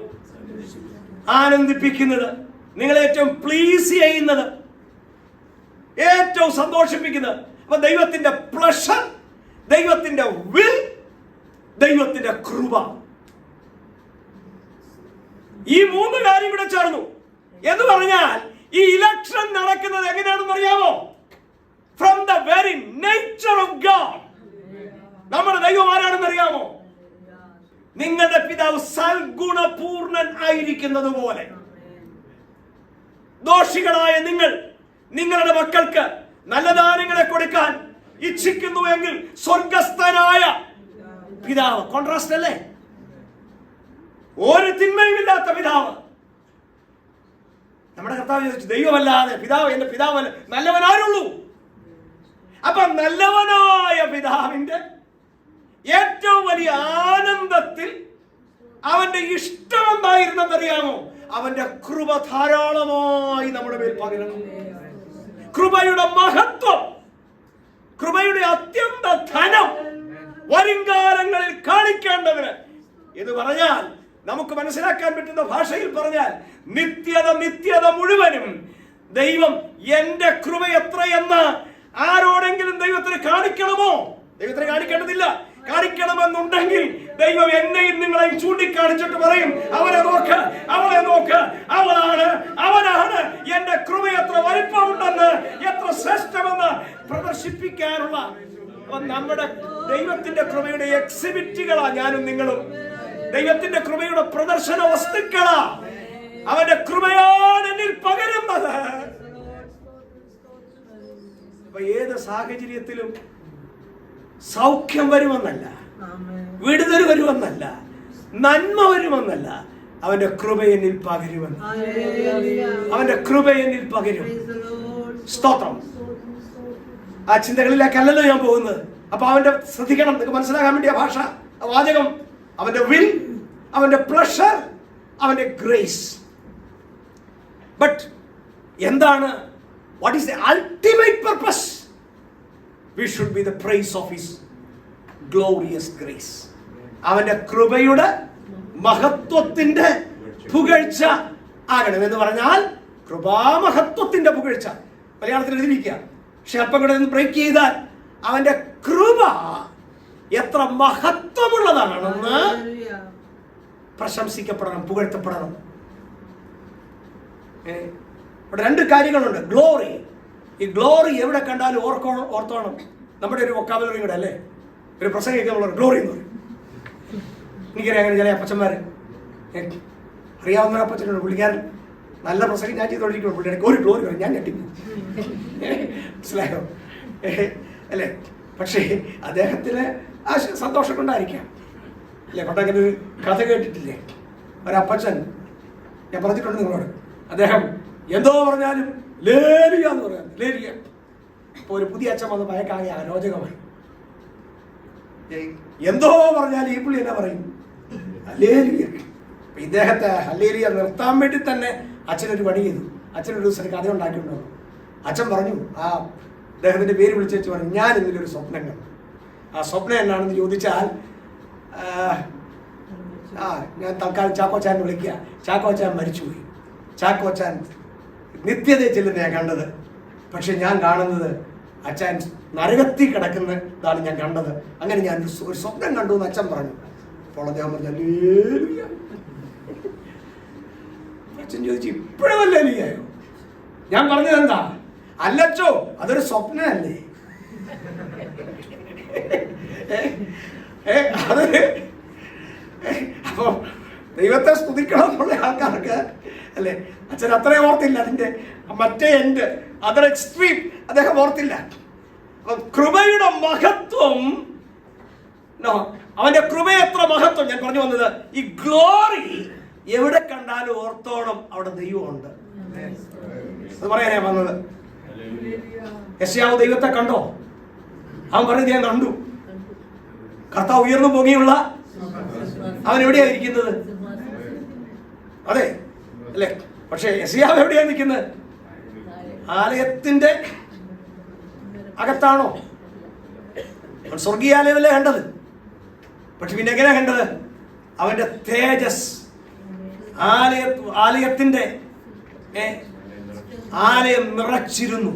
S1: ആനന്ദിപ്പിക്കുന്നത്, നിങ്ങളെ ഏറ്റവും പ്ലീസ് ചെയ്യുന്നത്, ഏറ്റവും സന്തോഷിപ്പിക്കുന്നത്. അപ്പൊ ദൈവത്തിന്റെ പ്ലഷർ, ദൈവത്തിന്റെ വിൽ, ദൈവത്തിന്റെ കൃപ, ഈ 3 കാര്യം കൂടെ ചേർന്നു എന്ന് പറഞ്ഞാൽ ഈ ഇലക്ഷൻ നടക്കുന്നത് എങ്ങനെയാണെന്ന് അറിയാമോ? From the very nature of God. നമ്മുടെ ദൈവം ആരാണെന്ന് അറിയാമോ? നിങ്ങളുടെ പിതാവ് സൽഗുണപൂർണൻ ആയിരിക്കുന്നത് പോലെ ദോഷികളായ നിങ്ങൾ നിങ്ങളുടെ മക്കൾക്ക് നല്ല ദാനങ്ങളെ കൊടുക്കാൻ ഇച്ഛിക്കുന്നുവെങ്കിൽ സ്വർഗസ്ഥനായ പിതാവ്. കോൺട്രാസ്റ്റ് അല്ലേ? ഒരു തിന്മയുമില്ലാത്ത പിതാവ്. നമ്മുടെ കർത്താവ് ചോദിച്ചു, ദൈവമല്ലാതെ പിതാവ്, എന്റെ പിതാവല്ല, നല്ലവനാരുള്ളൂ? അപ്പൊ നല്ലവനായ പിതാവിന്റെ ഏറ്റവും വലിയ ആനന്ദത്തിൽ അവന്റെ ഇഷ്ടം എന്തായിരുന്നെന്നറിയാമോ? അവന്റെ കൃപ ധാരാളമായി നമ്മുടെ മേൽ പകരണം. കൃപയുടെ മഹത്വം, കൃപയുടെ അത്യന്ത ധനം വരുംകാലങ്ങളിൽ കാണിക്കേണ്ടതിന് എന്ന് പറഞ്ഞാൽ, നമുക്ക് മനസ്സിലാക്കാൻ പറ്റുന്ന ഭാഷയിൽ പറഞ്ഞാൽ, നിത്യത മുഴുവനും ദൈവം എന്റെ കൃപ എത്രയെന്ന് ആരോടെങ്കിലും ദൈവത്തിന് കാണിക്കണമോ? ദൈവത്തിന് കാണിക്കേണ്ടതില്ല. കാണിക്കണമെന്നുണ്ടെങ്കിൽ ദൈവം എന്നെയും നിങ്ങളെയും ചൂണ്ടിക്കാണിച്ചിട്ട് പറയും, അവനെ നോക്ക്, അവളെ നോക്ക്, അവനാണ് എന്റെ കൃപ എത്ര വലിപ്പമുണ്ടെന്ന്, എത്ര ശ്രേഷ്ഠമെന്ന് പ്രദർശിപ്പിക്കാനുള്ള നമ്മുടെ ദൈവത്തിന്റെ കൃപയുടെ എക്സിബിറ്റുകളാ ഞാനും നിങ്ങളും. ദൈവത്തിന്റെ കൃപയുടെ പ്രദർശന വസ്തുക്കളാ. അവന്റെ കൃപയാണ് എന്നിൽ പകരുന്നത്. അപ്പൊ ഏത് സാഹചര്യത്തിലും സൗഖ്യം വരുമെന്നല്ല, വിടുതൽ വരുമെന്നല്ല, നന്മ വരുമെന്നല്ല, അവന്റെ കൃപ എന്നിൽ പകരുമെന്ന്. അവന്റെ കൃപ എന്നിൽ പകരും. സ്തോത്രം. ആ ചിന്തകളിലേക്കല്ലല്ലോ ഞാൻ പോകുന്നത്. അപ്പൊ അവന്റെ ശ്രദ്ധിക്കണം, നിങ്ങൾക്ക് മനസ്സിലാക്കാൻ വേണ്ടിയ ഭാഷ, വാചകം. അവന്റെ വിൽ, അവന്റെ പ്ലഷർ, അവന്റെ ഗ്രേസ്. ബട്ട് എന്താണ്, what is the ultimate purpose? We should be the praise of his glorious grace. അവന്റെ കൃപയുടെ മഹത്വത്തിന്റെ പുകഴ്ച ആകണം. എന്ന് പറഞ്ഞാൽ കൃപാമഹത്വത്തിന്റെ പുകഴ്ച. മലയാളത്തിൽ എഴുതിയിരിക്കുക. പക്ഷെ അപ്പം കൂടെ ഒന്ന് ബ്രേക്ക് ചെയ്താൽ അവന്റെ കൃപ എത്ര മഹത്വമുള്ളതാണെന്ന് പ്രശംസിക്കപ്പെടണം, പുകഴ്ത്തപ്പെടണം. ഇവിടെ രണ്ട് കാര്യങ്ങളുണ്ട്. ഗ്ലോറി. ഈ ഗ്ലോറി എവിടെ കണ്ടാലും ഓർത്തോണം. നമ്മുടെ ഒരു വൊക്കാബുലറി കൂടെ അല്ലേ? ഒരു പ്രസംഗിക്കാനുള്ള ഗ്ലോറി എന്ന് പറയും. എനിക്കറിയാം അങ്ങനെ ചില അപ്പച്ചന്മാർ, അറിയാവുന്ന അപ്പച്ചനുണ്ട്, പുള്ളിക്കാരൻ നല്ല പ്രസംഗം ഞാൻ ചെയ്തോണ്ടിരിക്കണം. പുള്ളിയുടെ ഒരു ഗ്ലോറി പറയും, ഞാൻ ഞെട്ടിപ്പോ. മനസ്സിലായോ അല്ലേ? പക്ഷേ അദ്ദേഹത്തിന് ആ സന്തോഷം കൊണ്ടായിരിക്കാം അല്ലേ? പണ്ടങ്ങനെ ഒരു കഥ കേട്ടിട്ടില്ലേ? ഒരപ്പച്ചൻ, ഞാൻ പറഞ്ഞിട്ടുണ്ട് നിങ്ങളോട്, അദ്ദേഹം എന്തോ പറഞ്ഞാലും ലേലിയ എന്ന് പറയാം, ലേലിയ. ഇപ്പൊ ഒരു പുതിയ അച്ഛൻ വന്ന് ഭയക്കാകെ അരോചകമായി. എന്തോ പറഞ്ഞാൽ ഈ പുള്ളി എന്നാ പറയും? ഹല്ലേലൂയ. ഇദ്ദേഹത്തെ ഹല്ലേലൂയ നിർത്താൻ വേണ്ടി തന്നെ അച്ഛനൊരു പണി ചെയ്തു. അച്ഛനൊരു ദിവസം കഥ ഉണ്ടാക്കിയിട്ടുണ്ടോ? അച്ഛൻ പറഞ്ഞു, ആ അദ്ദേഹത്തിന്റെ പേര് വിളിച്ചു വെച്ച് പറഞ്ഞു, ഞാൻ ഇന്നലൊരു സ്വപ്നം കണ്ടു. ആ സ്വപ്നം എന്നാണെന്ന് ചോദിച്ചാൽ, ഞാൻ തൽക്കാലം ചാക്കോച്ചാൻ വിളിക്കുക. ചാക്കോച്ചാൻ മരിച്ചുപോയി. ചാക്കോച്ചാൻ നിത്യതയെ ചെല്ലുന്ന ഞാൻ കണ്ടത്. പക്ഷെ ഞാൻ കാണുന്നത് അച്ഛൻ നരകത്തിൽ കിടക്കുന്നതാണ് ഞാൻ കണ്ടത്. അങ്ങനെ ഞാൻ ഒരു സ്വപ്നം കണ്ടു എന്ന് അച്ഛൻ പറഞ്ഞു. അപ്പോൾ അദ്ദേഹം പറഞ്ഞു, ഹല്ലേലൂയ. അച്ഛൻ ചോദിച്ചു, ഇപ്പോഴും ഹല്ലേലൂയയോ? ഞാൻ പറഞ്ഞത് എന്താ? അല്ലച്ചോ, അതൊരു സ്വപ്നമല്ലേ? അപ്പൊ ദൈവത്തെ സ്തുതിക്കണം എന്നുള്ള ആൾക്കാർക്ക് അല്ലേ, അച്ഛൻ അത്രയും ഓർത്തില്ല. അതിന്റെ മറ്റേ എൻഡ്, അതർ എക്സ്ട്രീം അദ്ദേഹം ഓർത്തില്ല. അപ്പൊ കൃപയുടെ മഹത്വം, അവന്റെ കൃപ എത്ര മഹത്വം. ഞാൻ പറഞ്ഞു വന്നത്, ഈ ഗ്ലോറി എവിടെ കണ്ടാലും ഓർത്തോണം, അവിടെ ദൈവമുണ്ട്. അത് പറയാനാ വന്നത്. യെശയ്യാവ് ദൈവത്തെ കണ്ടോ? അവൻ പറയുന്നത്, ഞാൻ കണ്ടു. കർത്താവ് ഉയർന്നു പോകിയുള്ള അവൻ എവിടെയാ ഇരിക്കുന്നത്? അതെ അല്ലേ? പക്ഷെ യെശയ്യാവ് എവിടെയാ നിൽക്കുന്നത്? ആലയത്തിന്റെ അകത്താണോ? സ്വർഗീയാലയമല്ലേ കണ്ടത്? പക്ഷെ പിന്നെ എങ്ങനെയാ കണ്ടത്? അവന്റെ തേജസ് ആലയത്തിന്റെ ആലയം നിറച്ചിരുന്നു.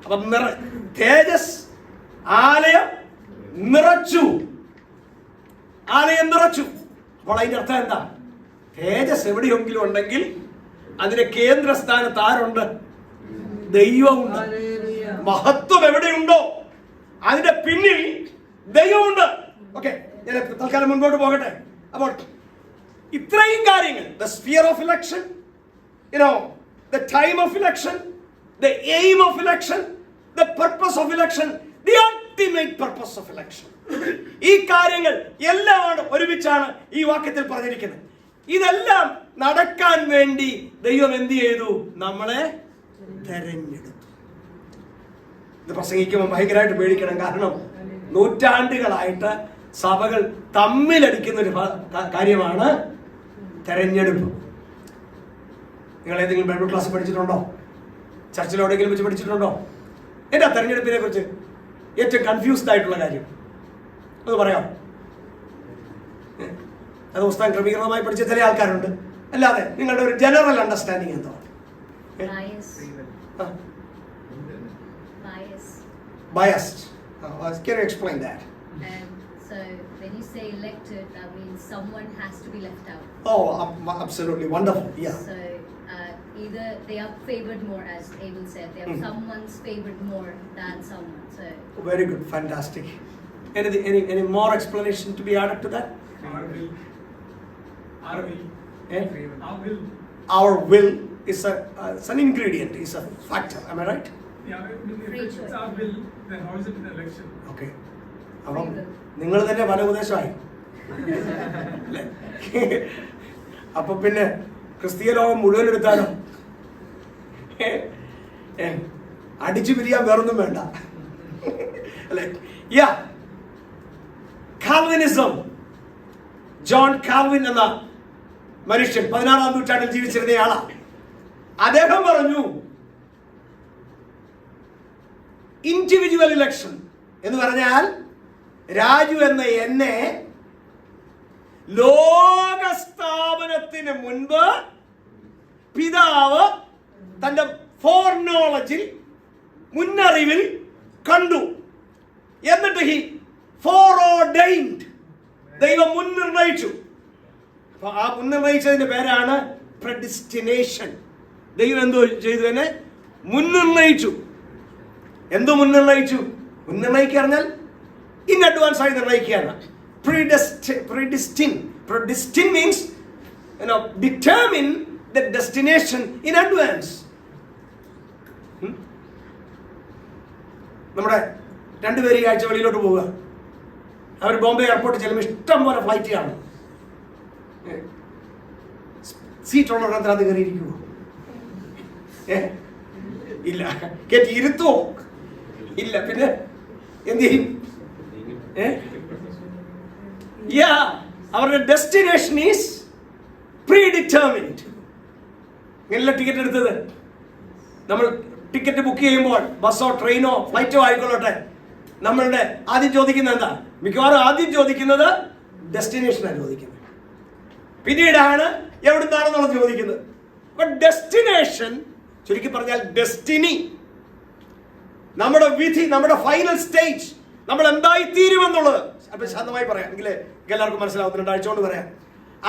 S1: അപ്പൊ തേജസ് ആലയം നിറച്ചു. ആലയം നിറച്ചു. അപ്പോൾ അതിന്റെ അർത്ഥം എന്താ? തേജസ് എവിടെയെങ്കിലും ഉണ്ടെങ്കിൽ അതിന്റെ കേന്ദ്രസ്ഥാനത്ത് ആരുണ്ട്? ദൈവമുണ്ട്. മഹത്വം എവിടെയുണ്ടോ അതിന്റെ പിന്നിൽ ദൈവമുണ്ട്. ഓക്കെ, ഞാൻ തൽക്കാലം മുൻപോട്ട് പോകട്ടെ. അപ്പോൾ ഇത്രയും കാര്യങ്ങൾ, the sphere of election, the time of election, the aim of election, the purpose of election, the ultimate purpose of election. ഈ കാര്യങ്ങൾ എല്ലാം ഒരുമിച്ചാണ് ഈ വാക്യത്തിൽ പറഞ്ഞിരിക്കുന്നത്. ഇതെല്ലാം നടക്കാൻ വേണ്ടി ദൈവം എന്ത് ചെയ്തു? നമ്മളെ തെരഞ്ഞെടുത്തു. ഇത് പ്രസംഗിക്കുമ്പോൾ ഭയങ്കരമായിട്ട് പേടിക്കണം. കാരണം നൂറ്റാണ്ടുകളായിട്ട് സഭകൾ തമ്മിലടിക്കുന്ന ഒരു കാര്യമാണ് തെരഞ്ഞെടുപ്പ്. നിങ്ങൾ ഏതെങ്കിലും ബൈബിൾ ക്ലാസ് പഠിച്ചിട്ടുണ്ടോ? ചർച്ചിലെവിടെയെങ്കിലും വെച്ച് പഠിച്ചിട്ടുണ്ടോ? എന്താ തെരഞ്ഞെടുപ്പിനെ കുറിച്ച് ഏറ്റവും കൺഫ്യൂസ്ഡ് ആയിട്ടുള്ള കാര്യം അത് പറയാം? അത് പുസ്തകം ക്രമീകൃതമായി പഠിച്ച ചില ആൾക്കാരുണ്ട്. അല്ലാതെ നിങ്ങളുടെ ഒരു ജനറൽ അണ്ടർസ്റ്റാൻഡിങ് എന്തോ? Biased. Can you explain that?
S4: So when you say elected, that means someone has to be left out.
S1: Oh, absolutely wonderful. Yeah.
S4: So either they are favored more, as Abel said, they are someone's favored more than someone. So
S1: very good, fantastic. Any more explanation to be added to that? Our will is an ingredient, is a factor. Am I right?
S5: Yeah, if it's our will, then how is it an election?
S1: Okay. അപ്പം നിങ്ങൾ തന്നെ പല ഉപദേശമായി അല്ലേ? അപ്പൊ പിന്നെ ക്രിസ്തീയ ലോകം മുഴുവൻ എടുത്താലോ? അടിച്ചു പിരിയാൻ വേറൊന്നും വേണ്ട അല്ലേ? യാ, കാൽവിനിസം. ജോൺ കാൽവിൻ എന്ന മനുഷ്യൻ 16-ാം നൂറ്റാണ്ടിൽ ജീവിച്ചിരുന്നയാളാ. അദ്ദേഹം പറഞ്ഞു, ഇൻഡിവിജ്വൽ ഇലക്ഷൻ എന്ന് പറഞ്ഞാൽ രാജു എന്ന എന്നെ ലോകസ്ഥാപനത്തിന് മുൻപ് പിതാവ് തന്റെ ഫോർനോളജിൽ, മുന്നറിവിൽ കണ്ടു. എന്നിട്ട് ഹി ഫോർഓർഡൈൻഡ്, ദൈവം മുൻനിർണയിച്ചു. അപ്പൊ ആ മുൻനിർണയിച്ചതിന്റെ പേരാണ് പ്രെഡിസ്റ്റിനേഷൻ. ദൈവം എന്തോ ചെയ്തു? തന്നെ മുൻനിർണയിച്ചു. എന്തോ മുൻനിർണയിച്ചു? മുൻനിർണയിക്കുക പറഞ്ഞാൽ ഇൻ അഡ്വാൻസ് ആയി നിർണയിക്കുകയാണ്. Predestin means, determine the destination in advance. നമ്മുടെ രണ്ടുപേര് ഈ ആഴ്ച വെളിയിലോട്ട് പോവുക. അവർ ബോംബെ എയർപോർട്ടിൽ ചെല്ലുമ്പോൾ ഇഷ്ടം പോലെ ഫ്ലൈറ്റ് കാണും. സീറ്റുള്ളവരതിനകത്ത് കയറിയിരിക്കുമോ? ഇല്ല. കയറ്റി ഇരുത്തുവോ? ഇല്ല. പിന്നെ എന്ത് ചെയ്യും? അവരുടെ ഡെസ്റ്റിനേഷൻ ഈസ് പ്രീഡിറ്റർമിൻഡ്. ഇങ്ങനെയല്ല ടിക്കറ്റ് എടുത്തത്. നമ്മൾ ടിക്കറ്റ് ബുക്ക് ചെയ്യുമ്പോൾ ബസ്സോ ട്രെയിനോ ഫ്ലൈറ്റോ ആയിക്കൊള്ളട്ടെ, നമ്മളുടെ ആദ്യം ചോദിക്കുന്നത് എന്താ? മിക്കവാറും ആദ്യം ചോദിക്കുന്നത് ഡെസ്റ്റിനേഷനാണ് ചോദിക്കുന്നത്. പിന്നീടാണ് എവിടുന്നാണെന്നുള്ളത് ചോദിക്കുന്നത്. അപ്പൊ ഡെസ്റ്റിനേഷൻ, ചുരുക്കി പറഞ്ഞാൽ ഡെസ്റ്റിനി, നമ്മുടെ വിധി, നമ്മുടെ ഫൈനൽ സ്റ്റേജ്, നമ്മൾ എന്തായി തീരുമെന്നുള്ളത് അല്പം ശാന്തമായി പറയാം, എങ്കിലേ എല്ലാവർക്കും മനസ്സിലാവും. 2 ആഴ്ച കൊണ്ട് പറയാം.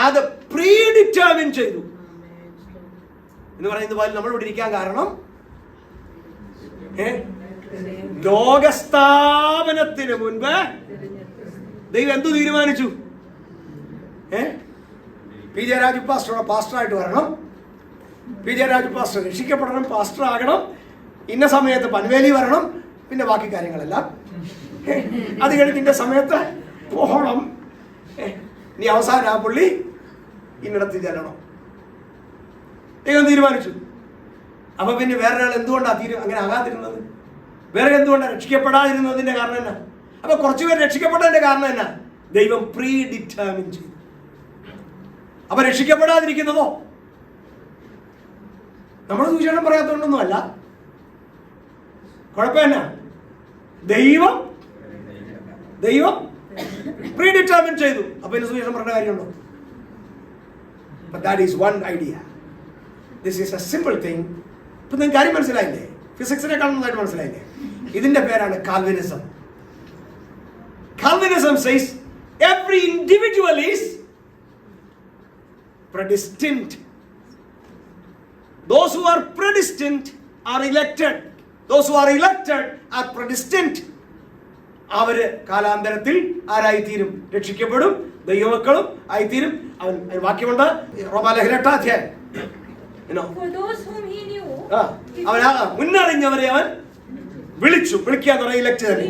S1: അത് പ്രീഡിറ്റർമിൻ ചെയ്തു എന്ന് പറയുന്നത് പോലെ നമ്മൾ ഇവിടെ ഇരിക്കാൻ കാരണം ലോകസ്ഥാപനത്തിന് മുൻപ് ദൈവം എന്തു തീരുമാനിച്ചു? പി ജെ രാജു പാസ്റ്ററുടെ പാസ്റ്ററായിട്ട് വരണം, പി ജെ രാജു പാസ്റ്റർ രക്ഷിക്കപ്പെടണം, പാസ്റ്റർ ആകണം, ഇന്ന സമയത്ത് പൻവേലി വരണം, പിന്നെ ബാക്കി കാര്യങ്ങളെല്ലാം അത് കഴിഞ്ഞ് ഇന്ന സമയത്ത് പോകണം, ഇനി അവസാനം ആ പുള്ളി ഇന്നിടത്ത് ചെല്ലണം. ദൈവം തീരുമാനിച്ചു. അപ്പൊ പിന്നെ വേറൊരാൾ എന്തുകൊണ്ടാണ് അങ്ങനെ ആകാതിരുന്നത്? വേറെ എന്തുകൊണ്ടാണ് രക്ഷിക്കപ്പെടാതിരുന്നതിന്റെ കാരണം എന്നാ? അപ്പൊ കുറച്ചുപേർ രക്ഷിക്കപ്പെട്ടതിന്റെ കാരണം എന്നാ? ദൈവം പ്രീ ഡിറ്റർമിൻ ചെയ്തു. അപ്പൊ രക്ഷിക്കപ്പെടാതിരിക്കുന്നതോ നമ്മൾ സുവിശേഷം പറയാത്തോണ്ടൊന്നും അല്ല. കുഴപ്പമെന്നാ? ദൈവം പ്രീ ഡിറ്റർമിൻ ചെയ്തു. അപ്പൊ ഇന്ന് സുവിശേഷം പറഞ്ഞ കാര്യമുണ്ടോ? But that is one idea. This is a simple thing. ഇപ്പൊ നിങ്ങൾക്ക് കാര്യം മനസ്സിലായില്ലേ? ഫിസിക്സിനെക്കാൾ നന്നായിട്ട് മനസ്സിലായില്ലേ? ഇതിന്റെ പേരാണ് Calvinism. Calvinism says every individual is predestined. Those who are predestined are elected. Those who are elected are predestined. അവര് കാലാന്തരത്തിൽ ആരായിത്തീരും? രക്ഷിക്കപ്പെടും, ദൈവമക്കളും ആയിത്തീരും. അവൻ വാക്യമുണ്ട്, റോമാലേഖനം 8-ാം അധ്യായം. അവൻ മുന്നറിഞ്ഞവരെ അവൻ വിളിച്ചു. വിളിക്കുക എന്ന് പറഞ്ഞാൽ ഇലക്ട് തന്നെ.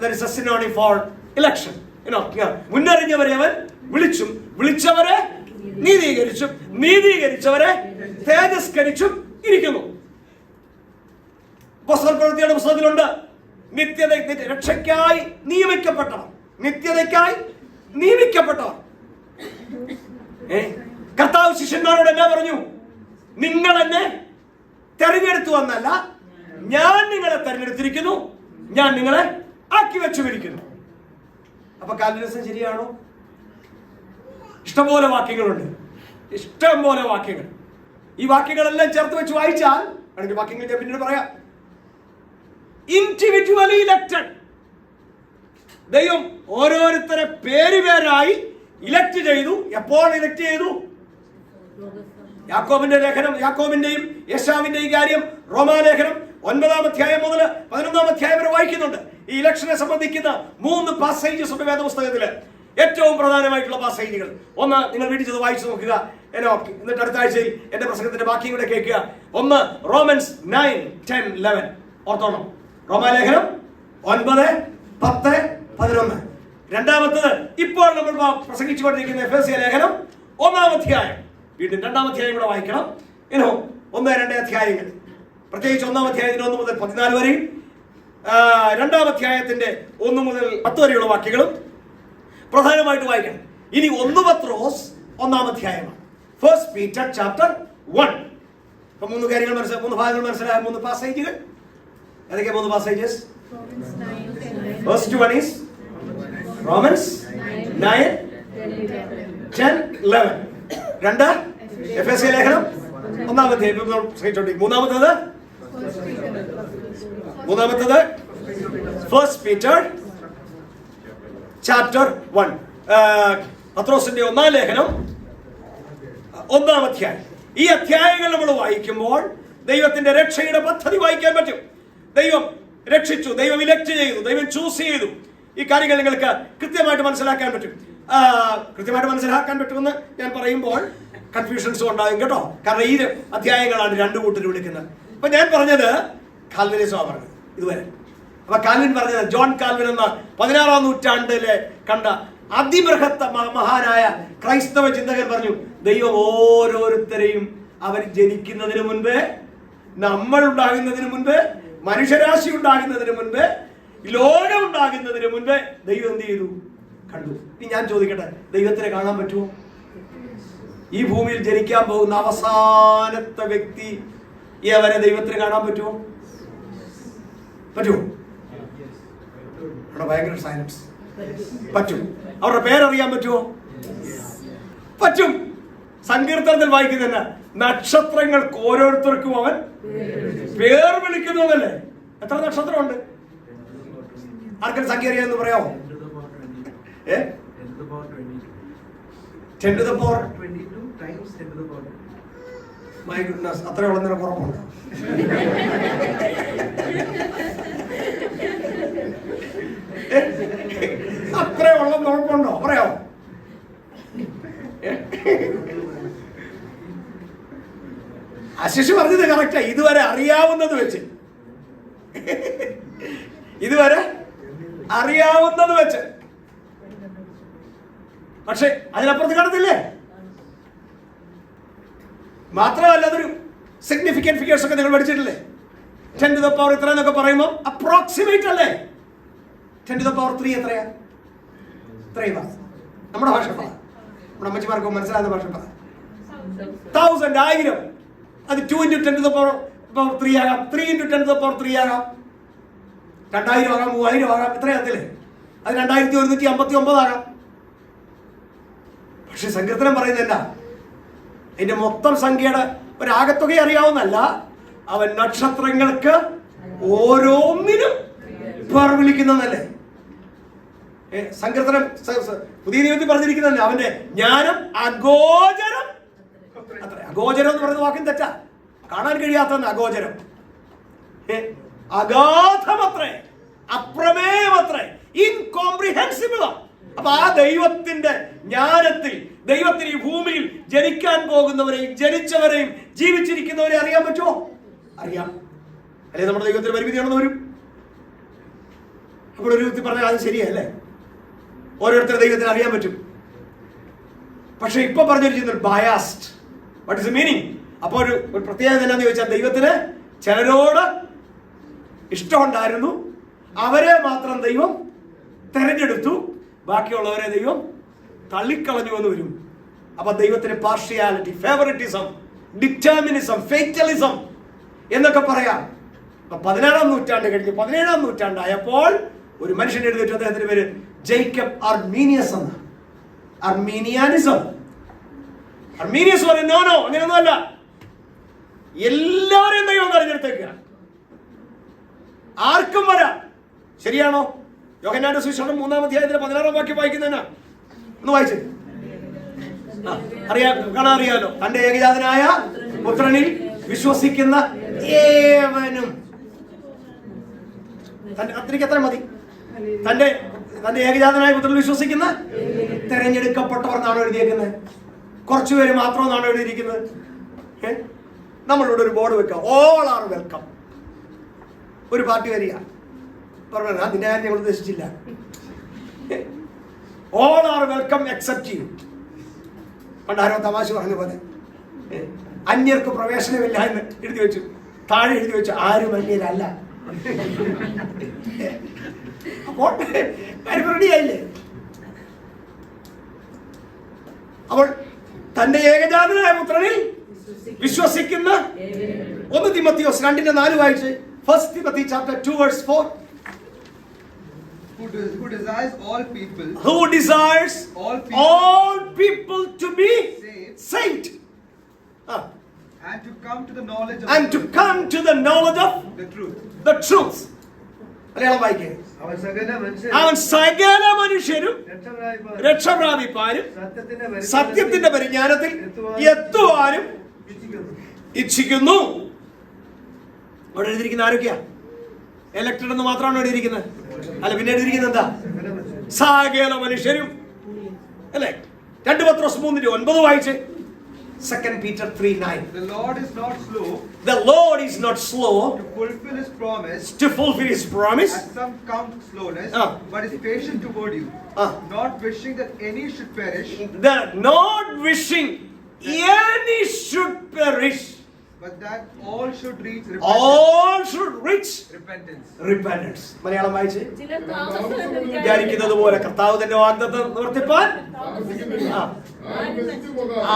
S1: That is a synonym for election. മുന്നറിഞ്ഞവരെ അവൻ വിളിച്ചും വിളിച്ചവരെ നീതീകരിച്ചും നീതീകരിച്ചവരെ തേജസ്കരിച്ചും ഇരിക്കുന്നു. അപ്പോസ്തലപ്രവൃത്തിയുടെ പുസ്തകത്തിലുണ്ട്, രക്ഷയ്ക്കായി നിയമിക്കപ്പെട്ടവർ, നിത്യതയ്ക്കായി നിയമിക്കപ്പെട്ടവർ. കർത്താവ് ശിഷ്യന്മാരോട് എന്നാ പറഞ്ഞു? നിങ്ങൾ എന്നെ തെരഞ്ഞെടുത്തു എന്നല്ല, ഞാൻ നിങ്ങളെ തെരഞ്ഞെടുത്തിരിക്കുന്നു, ഞാൻ നിങ്ങളെ ആക്കി വെച്ചുമിരിക്കുന്നു. അപ്പൊ കാൽവിനിസം ശരിയാണോ? ഇഷ്ടംപോലെ വാക്യങ്ങളുണ്ട്, ഇഷ്ടംപോലെ വാക്യങ്ങൾ. ഈ വാക്യങ്ങളെല്ലാം ചേർത്ത് വെച്ച് വായിച്ചാൽ, അല്ലെങ്കിൽ വാക്യങ്ങൾ ഞാൻ പിന്നീട് പറയാം. ഇൻഡിവിജ്വലി ഇലക്റ്റഡ്, ദൈവം ഓരോരുത്തരെ പേരുപേരായി ഇലക്ട് ചെയ്തു. എപ്പോൾ ഇലക്ട് ചെയ്തു? യാക്കോബിന്റെ ലേഖനം, യാക്കോബിന്റെയും യേശാവിന്റെയും കാര്യം റോമാലേഖനം 9-ാം അധ്യായം മുതൽ 11-ാം അധ്യായം വരെ വായിക്കുന്നുണ്ട്. ഈ ഇലക്ഷനെ സംബന്ധിക്കുന്ന 3 പാസേജസ് ഉണ്ട് വേദപുസ്തകത്തില്. ഏറ്റവും പ്രധാനമായിട്ടുള്ള പാസേജുകൾ. ഒന്ന് നിങ്ങൾ വീട്ടിൽ ചെന്ന് വായിച്ചു നോക്കുക, എന്നിട്ട് അടുത്ത ആഴ്ചയിൽ എന്റെ പ്രസംഗത്തിന്റെ ബാക്കിയും കൂടെ കേൾക്കുക. ഒന്ന് റോമൻസ് 9, 10, 11 ഓർത്തോണം. റോമാലേഖനം 9, 10, 11. രണ്ടാമത്തത് ഇപ്പോൾ നമ്മൾ പ്രസംഗിച്ചുകൊണ്ടിരിക്കുന്ന എഫേസ്യ ലേഖനം 1-ാം അധ്യായം. വീണ്ടും 2-ാം അധ്യായം കൂടെ വായിക്കണം. 1, 2 അധ്യായങ്ങൾ, പ്രത്യേകിച്ച് 1-ാം അധ്യായത്തിന് 1 മുതൽ 14 വരെയും 2-ാം അധ്യായത്തിന്റെ 1 മുതൽ 10 വരെയുള്ള വാക്യങ്ങളും പ്രധാനമായിട്ട് വായിക്കണം. ഇനി 1 പത്രോസ് 1-ാം അധ്യായമാണ്. 1 Peter chapter 1. ഇപ്പൊ 3 കാര്യങ്ങൾ മനസ്സിലായി, 3 ഭാഗങ്ങൾ മനസ്സിലായ 3 പാസേജുകൾ. ഏതൊക്കെ 3 passages? First one is Romans 9, 10, 11. 2 എഫേസ്യ ലേഖനം 1-ാം അധ്യായം. മൂന്നാമത്തേത് 1 Peter chapter 1. പത്രോസിന്റെ 1-ാം ലേഖനം 1-ാം അധ്യായം. ഈ അധ്യായങ്ങൾ നമ്മൾ വായിക്കുമ്പോൾ ദൈവത്തിന്റെ രക്ഷയുടെ പദ്ധതി വായിക്കാൻ പറ്റും. ദൈവം രക്ഷിച്ചു, ദൈവം ഇലക്ട് ചെയ്തു, ദൈവം ചൂസ് ചെയ്തു. ഈ കാര്യങ്ങൾ നിങ്ങൾക്ക് കൃത്യമായിട്ട് മനസ്സിലാക്കാൻ പറ്റും. കൃത്യമായിട്ട് മനസ്സിലാക്കാൻ പറ്റുമെന്ന് ഞാൻ പറയുമ്പോൾ കൺഫ്യൂഷൻസും ഉണ്ടാകും കേട്ടോ. കാരണം ഈ അധ്യായങ്ങളാണ് 2 കൂട്ടർ വിളിക്കുന്നത്. അപ്പൊ ഞാൻ പറഞ്ഞത് കാൽവിനിസമാണ് പറഞ്ഞത് ഇതുവരെ. അപ്പൊ കാൽവിൻ പറഞ്ഞത്, ജോൺ കാൽവിൻ എന്ന 16-ാം നൂറ്റാണ്ടിലെ കണ്ട അതിബൃഹത്ത മഹാനായ ക്രൈസ്തവ ചിന്തകൻ പറഞ്ഞു, ദൈവം ഓരോരുത്തരെയും അവർ ജനിക്കുന്നതിന് മുൻപ്, നമ്മൾ ഉണ്ടാകുന്നതിന് മുൻപ്, മനുഷ്യരാശി ഉണ്ടാകുന്നതിന് മുൻപ്, ലോകം ഉണ്ടാകുന്നതിന് മുൻപ് ദൈവം എന്ത് ചെയ്തു? കണ്ടു. ഇനി ഞാൻ ചോദിക്കട്ടെ, ദൈവത്തിനെ കാണാൻ പറ്റുമോ? ഈ ഭൂമിയിൽ ജനിക്കാൻ പോകുന്ന അവസാനത്തെ വ്യക്തി അവരെ ദൈവത്തിന് കാണാൻ പറ്റുമോ? പറ്റുമോ? ഭയങ്കര സയൻസ്. പറ്റും. അവരുടെ പേരറിയാൻ പറ്റുമോ? പറ്റും. സങ്കീർത്തനത്തിൽ വായിക്കുന്ന നക്ഷത്രങ്ങൾക്ക് ഓരോരുത്തർക്കും അവൻ പേർ വിളിക്കുന്നു എന്നല്ലേ? എത്ര നക്ഷത്രമുണ്ട്? ആർക്കും സംഖ്യ അറിയാമെന്ന് പറയാമോ? 10 to the power
S6: 22 times 10 to the power.
S1: My goodness, അത്ര ഉള്ളതിന് കുറവുണ്ട്. അത്ര ഉള്ള കുഴപ്പമുണ്ടോ? പറയാമോ? ആശിഷ് പറഞ്ഞത് കറക്റ്റാ. ഇതുവരെ അറിയാവുന്നത് വെച്ച്, ഇതുവരെ അറിയാവുന്നത് വെച്ച്. പക്ഷെ അതിനപ്പുറത്ത് കാണത്തില്ലേ? മാത്രമല്ല അതൊരു സിഗ്നിഫിക്കന്റ് ഫിഗേഴ്സ് ഒക്കെ നിങ്ങൾ പഠിച്ചിട്ടില്ലേ? 10 to the power ഇത്ര എന്നൊക്കെ പറയുമ്പോൾ അപ്രോക്സിമേറ്റ് അല്ലേ? 10 to the power 3 എത്രയാ? ഇത്രയും നമ്മുടെ ഭാഷ പറ, നമ്മുടെ അമ്മച്ചിമാർക്ക് മനസ്സിലാകുന്ന ഭാഷ പറ. 1000, 1000. അത് 2 into 10 to the power 3 ആകാം, 3 into 10 to the power 3 ആകാം, 2000 ആകാം, 3000 ആകാം. ഇത്രയാകത്തില്ലേ? അത് 2159 ആകാം. പക്ഷെ സങ്കീർത്തനം പറയുന്നത് എന്താ? അതിന്റെ മൊത്തം സംഖ്യയുടെ ഒരാകത്തുക അറിയാവുന്നല്ല, അവൻ നക്ഷത്രങ്ങൾക്ക് ഓരോന്നിനും പേർ വിളിക്കുന്നതല്ലേ? സങ്കീർത്തനം പുതിയ നിയമത്തിൽ പറഞ്ഞിരിക്കുന്നതല്ലേ? അവന്റെ ജ്ഞാനം അഗോചരം. അത്ര അഗോചരം എന്ന് പറയുന്ന വാക്കിന് തെറ്റാ, കാണാൻ കഴിയാത്ത അഗോചരം. അഗാധമത്രേ, അപ്രമേയമത്രേ, ഇൻകോംപ്രിഹെൻസിബിൾ. അപ്പൊ ആ ദൈവത്തിന്റെ ജ്ഞാനത്തിൽ, ദൈവത്തിന് ഈ ഭൂമിയിൽ ജനിക്കാൻ പോകുന്നവരെയും ജനിച്ചവരെയും ജീവിച്ചിരിക്കുന്നവരെയും അറിയാൻ പറ്റുമോ? അറിയാം. അല്ലെ നമ്മുടെ ദൈവത്തിന് പരിമിതിയാണെന്ന് വരും. അപ്പോൾ ഒരു വ്യക്തി പറഞ്ഞാൽ അത് ശരിയല്ലേ? ഓരോരുത്തരുടെ ദൈവത്തിന് അറിയാൻ പറ്റും. പക്ഷെ ഇപ്പൊ പറഞ്ഞിരിക്കുന്നത് ബയാസ്ഡ്. What is meaning? അപ്പൊ ഒരു പ്രത്യേകത എന്താണെന്ന് ചോദിച്ചാൽ, ദൈവത്തിന് ചിലരോട് ഇഷ്ടമുണ്ടായിരുന്നു, അവരെ മാത്രം ദൈവം തെരഞ്ഞെടുത്തു, ബാക്കിയുള്ളവരെ ദൈവം തള്ളിക്കളഞ്ഞു എന്ന് വരും. അപ്പൊ ദൈവത്തിന് പാർഷ്യാലിറ്റി, ഫേവറിറ്റിസം, ഡിറ്റർമിനിസം, ഫേറ്റലിസം എന്നൊക്കെ പറയാം. 16-ാം നൂറ്റാണ്ട് കഴിഞ്ഞ് 17-ാം നൂറ്റാണ്ടായപ്പോൾ ഒരു മനുഷ്യൻ എഴുതിയിട്ട് അദ്ദേഹത്തിന്റെ പേര് ജേക്കബ് അർമീനിയസ് എന്ന. അർമീനിയാനിസം. അർമീനിയസ് പറയും നോ അങ്ങനെയൊന്നുമല്ല, എല്ലാവരെയും ദൈവം തെരഞ്ഞെടുത്തേക്കുക, ആർക്കും വരാം. ശരിയാണോ? യോഹന്നാന്റെ സുവിശേഷം 3-ാം അധ്യായത്തിലെ 16-ാം വാക്യം വായിക്കുന്നതിനാ ഒന്ന് വായിച്ചേ. അറിയാലോ, തന്റെ ഏകജാതനായ പുത്രനിൽ വിശ്വസിക്കുന്ന ഏവനും, അത്രയ്ക്ക് എത്ര മതി? തന്റെ ഏകജാതനായ പുത്രനിൽ വിശ്വസിക്കുന്ന തെരഞ്ഞെടുക്കപ്പെട്ടവർ എന്നാണ് എഴുതിയേക്കുന്നത്. കുറച്ചുപേര് മാത്രം എന്നാണ് എഴുതിയിരിക്കുന്നത്. നമ്മളിവിടെ ഒരു ബോർഡ് വെക്കാം, ഓൾ ആർ വെൽക്കം. ഒരു പാർട്ടി വരിക പറഞ്ഞത് അതിന്റെ കാര്യം ഞങ്ങൾ ഉദ്ദേശിച്ചില്ല. All are welcome except you. പണ്ടാരോ തമാശ പറഞ്ഞ പോലെ അന്യർക്ക് പ്രവേശനമില്ല എന്ന് എഴുതി വെച്ചു, താഴെ എഴുതി വെച്ചു ആരും അന്യരല്ല. അപ്പോൾ കാര്യം റെഡിയായില്ലേ? അപ്പോൾ തന്റെ ഏകജാതനായ പുത്രനിൽ വിശ്വസിക്കുന്ന 1 തിമോത്തിയോസ് 2:4 വായിച്ച്. 1 Timothy chapter 2 verse 4.
S6: Who desires all people.
S1: Who desires all people to be saved.
S6: And to come to the knowledge of
S1: and to come to the knowledge of
S6: the
S1: truth. Malayalam വായിക്കേ. അവൻ സകല മനുഷ്യരും രക്ഷ പ്രാപിപ്പാനും സത്യത്തിന്റെ പരിജ്ഞാനത്തിൽ എത്തുവാനും ഇച്ഛിക്കുന്നു. അവിടെ എഴുതിയിരിക്കുന്ന ആരൊക്കെയാ? എലക്ടഡ് എന്ന് മാത്രമാണ് എഴുതിയിരിക്കുന്നത്. അല്ല, പിന്നെ എഴുതിയിരിക്കുന്നത് എന്താ? സകല മനുഷ്യരും അല്ലേ? 2 പത്രോസ് 3:9 വായിച്ചേ. 2 Peter 3:9.
S6: The Lord is not slow.
S1: The Lord is not slow
S6: to fulfill His promise.
S1: To fulfill His promise.
S6: As some count slowness, but is patient toward you, not wishing that any should perish.
S1: Not wishing any should perish,
S6: but that all should reach
S1: repentance. Malayalam വായിച്ചേ. വിചാരിക്കുന്നത് പോലെ കർത്താവ് തന്റെ വാഗ്ദത്തം നിവർത്തിപ്പാൻ